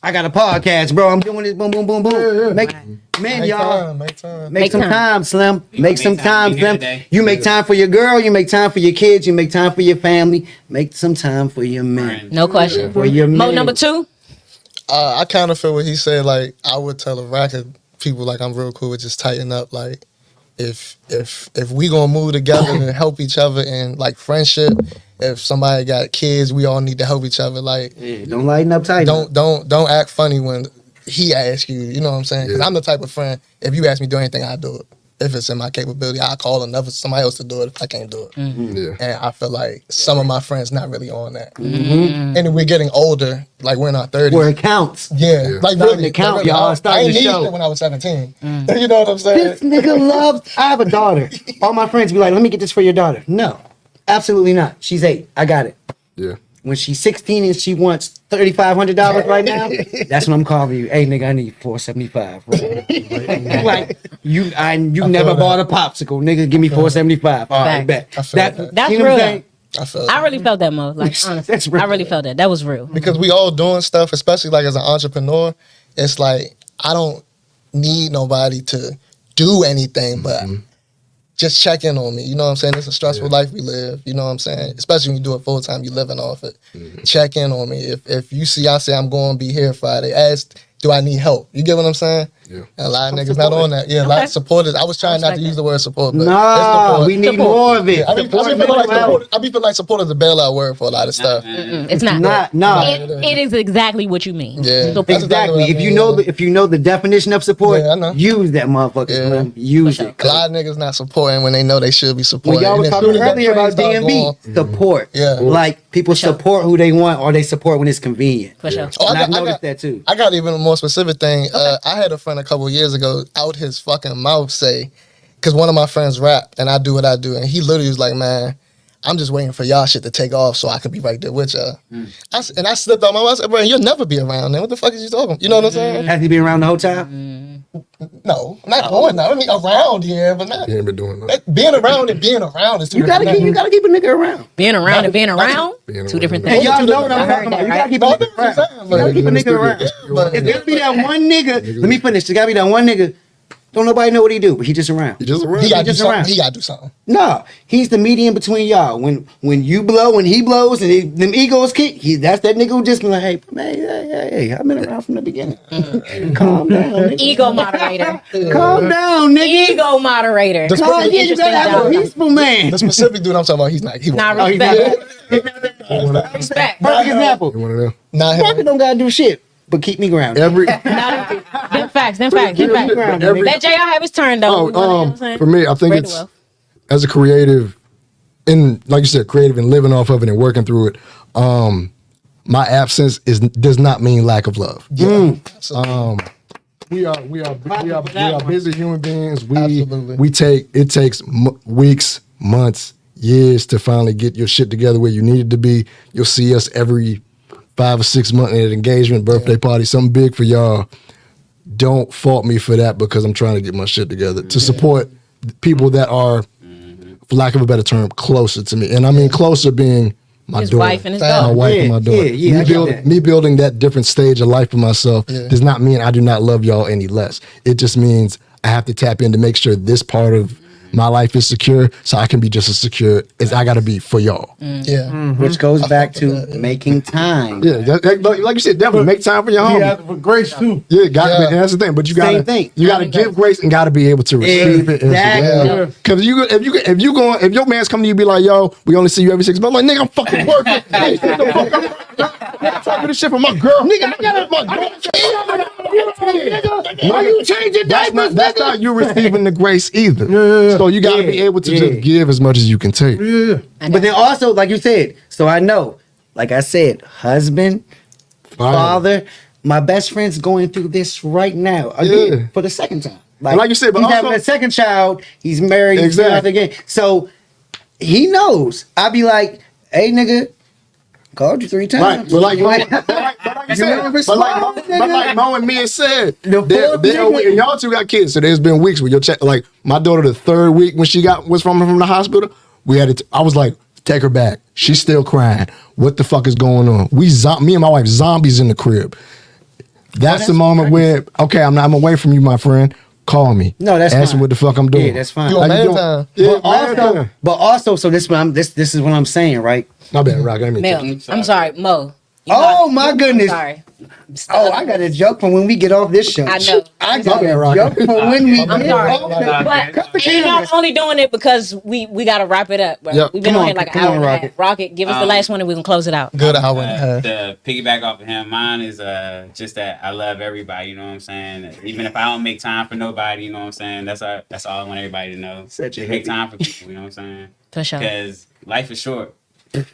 I got a podcast, bro. I'm doing this, boom, boom, boom, boom. Men, Make y'all. time, make time. Make some time, Slim. Make some time, time in Slim. the day. You make time for your girl. You make time for your kids. You make time for your family. Make some time for your men. No question. For your Mo, men. number two. I kind of feel what he said. Like, I would tell a rack of people, like, I'm real cool with just tighten up. Like, if we gonna move together and help each other in like friendship, if somebody got kids, we all need to help each other. Like, Yeah, don't lighten up tight. don't act funny when he asks you. You know what I'm saying? Because I'm the type of friend. If you ask me to do anything, I do it. If it's in my capability, I call somebody else to do it if I can't do it. Yeah. And I feel like some of my friends not really on that. And we're getting older, like we're in our 30s. Where it counts. Yeah, like Starting really, to count, like, really. y'all. I Starting ain't to need show. shit when I was 17. You know what I'm saying? This nigga loves. I have a daughter. All my friends be like, let me get this for your daughter. No, absolutely not. She's 8. I got it. Yeah. When she's 16 and she wants $3,500 right now, that's when I'm calling you. Hey, nigga, I need $475. Like you never bought a popsicle, nigga. Give me $475. All right, bet. I feel that. That's you know what I'm real. saying? I feel I really felt that, Mo. Like, honestly, That's real. I really felt that. That was real. because we all doing stuff, especially like as an entrepreneur. It's like I don't need nobody to do anything, but just check in on me. You know what I'm saying? It's a stressful life we live. You know what I'm saying? Especially when you do it full time, you living off it. Check in on me. If you see I say I'm going to be here Friday, ask, do I need help? You get what I'm saying? Yeah. And a lot of niggas not on that. Yeah, a lot Okay. of supporters. I was trying not to use the word support, but Nah, it's we need support. more of it. Yeah, I be Support feeling mental like health. support is a bailout word for a lot of stuff. It's not. Nah. It is exactly what you mean. Yeah. Support. That's Exactly. what I If you mean, know yeah. if you know the definition of support, Yeah, I know. use that motherfucker. Yeah. Slim. Use it. A lot of niggas not supporting when they know they should be When supporting. y'all was And as talking soon as that earlier train about start DMV, going- support. Yeah. Like people support who they want or they support when it's convenient. For sure. Oh, And I've I noticed got- that too. I got even a more specific thing. I had a friend a couple of years ago out his fucking mouth say, because one of my friends rap and I do what I do, and he literally was like, "Man, I'm just waiting for y'all shit to take off so I can be right there with y'all." I slipped out my mouth. I said, "Bro, you'll never be around then. What the fuck is you talking? You know what I'm saying?" Has he been around the whole time? No, I'm not going now. I mean, around, yeah, but not. He ain't been doing that. Being around and being around is two You gotta different keep a nigga around. Being around and being around, Being two around. different Hey, things. y'all know what I I'm heard talking about. that, You right? gotta keep a No, nigga around. that's what I'm saying, You gotta keep a nigga around. But If there be that one nigga, let me finish. There gotta be that one nigga. Don't nobody know what he do, but he just around. You just around. He gotta do just something. around. He gotta do something. No, he's the median between y'all. When you blow and he blows and them egos kick, that's that nigga who just be like, hey, I've been around from the beginning. Calm down, nigga. Ego moderator. Calm down, nigga. Ego moderator. Just- Calm down, you gotta have a peaceful man. The specific dude I'm talking about, he's not. He Nah, won't. respect. Respect. Perfect example. You one of them. Not Rocket him. don't gotta do shit, but keep me grounded. Every Them facts. Let JR have his turn though. You know what I'm saying? for me, I think Spread the it's wealth. as a creative, and like you said, creative and living off of it and working through it. My absence does not mean lack of love. We are busy human beings. Absolutely. It takes weeks, months, years to finally get your shit together where you need it to be. You'll see us every 5 or 6 months at an engagement, birthday party, something big for y'all. Don't fault me for that because I'm trying to get my shit together to support people that are, for lack of a better term, closer to me. And I mean closer being my His daughter. wife and his My daughter. wife and my daughter. Yeah, I get that. Me building that different stage of life for myself does not mean I do not love y'all any less. It just means I have to tap in to make sure this part of my life is secure so I can be just as secure as I got to be for y'all. Yeah. Which goes back fuck to with that, yeah. making time. Yeah, like you said, definitely make time for your He home. asked for grace too. Yeah, Yeah. that's the thing. But you Same gotta, thing. you gotta give grace and gotta be able to receive it. Exactly. Because if your man's coming to you, be like, yo, we only see you every 6 months. I'm like, nigga, I'm fucking working. Hey, get the fuck up. I'm talking this shit for my girl. Nigga, I got my girl. Why you changing That's not you receiving the grace either. Yeah. So you gotta be able to just give as much as you can take. Yeah. But then also, like you said, so I know, like I said, husband, father, my best friend's going through this right now again Yeah. for the second time. And like you said, but he's also- having a second child. He's married. He's Exactly. out again. So he knows. I be like, hey, nigga, called you 3 Right, times. but like you said, but like Mo and Mia said, and y'all two got kids, so there's been weeks where your check, like my daughter, the 3rd week when she was from the hospital, we had it. I was like, take her back. She's still crying. What the fuck is going on? Me and my wife, zombies in the crib. That's the moment where, okay, I'm away from you, my friend. Call me. No, that's Ask me fine. what the fuck I'm doing. Yeah, that's fine. You on How man you doing? time. Yeah, But also, so this is what I'm saying, right? my bad, Rock. I didn't mean to- Mel, I'm sorry, Mo. Oh, my goodness. I'm sorry. Oh, I got a joke from when we get off this show. I know. I got Okay, a Rocky. joke from when we I'm get sorry. off the But you know, I'm only doing it because we got to wrap it up. Bro. Yep. We've been Come on on, here like an come hour on, and a half. Rocket. Rocket, give us the last one and we can close it out. Good hour and a half. To piggyback off of him, mine is just that I love everybody. You know what I'm saying? Even if I don't make time for nobody, you know what I'm saying? That's all I want everybody to know. Such a Make hippie. time for people. You know what I'm saying? For sure. Because life is short.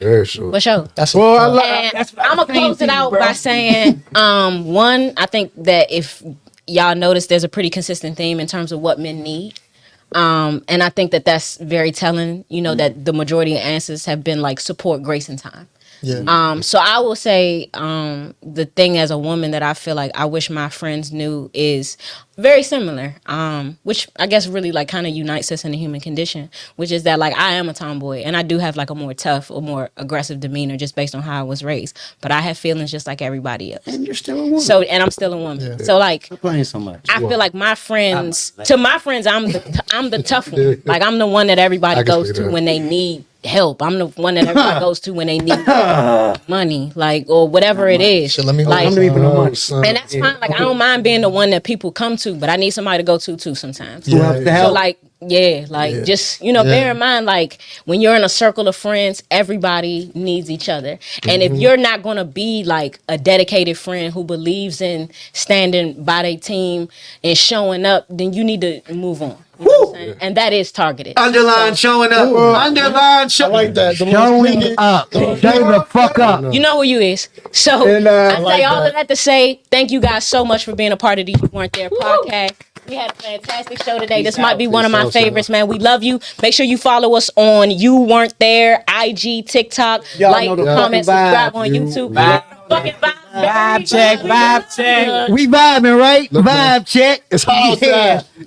Very sure. For sure. That's Well, I a like. And I'm gonna close it out by saying, one, I think that if y'all notice, there's a pretty consistent theme in terms of what men need. And I think that that's very telling. You know that the majority of answers have been like support, grace, and time. yeah. So I will say the thing as a woman that I feel like I wish my friends knew is very similar, which I guess really like kind of unites us in the human condition, which is that like I am a tomboy and I do have like a more tough or more aggressive demeanor just based on how I was raised, but I have feelings just like everybody else. And you're still a woman. So, and I'm still a woman. So like Stop playing so much. I feel like my friends, to my friends, I'm the tough one. Like I'm the one that everybody I can goes see to that. when they need help. I'm the one that everybody goes to when they need money, like or whatever it is. Shit, let me hold Like, on. Oh, son. and that's fine. Like I don't mind being the one that people come to, but I need somebody to go to too sometimes. Who helps to So help? like just bear in mind like when you're in a circle of friends, everybody needs each other. And if you're not gonna be like a dedicated friend who believes in standing by their team and showing up, then you need to move on. You know what I'm saying? And that is targeted. Underline showing up. Underline I showing like that. The Showing up. Show the fuck up. You know who you is. So And, I like say all that. of that to say thank you guys so much for being a part of the You Weren't There podcast. We had a fantastic show today. This might be one of my Peace out, favorites, man. We love you. Make sure you follow us on You Weren't There, IG, TikTok, Y'all like, know the comment, fucking subscribe vibe. on YouTube. Vibe. Fucking vibe. Vibe check. We vibing, right? Vibe check. It's all Yeah. time.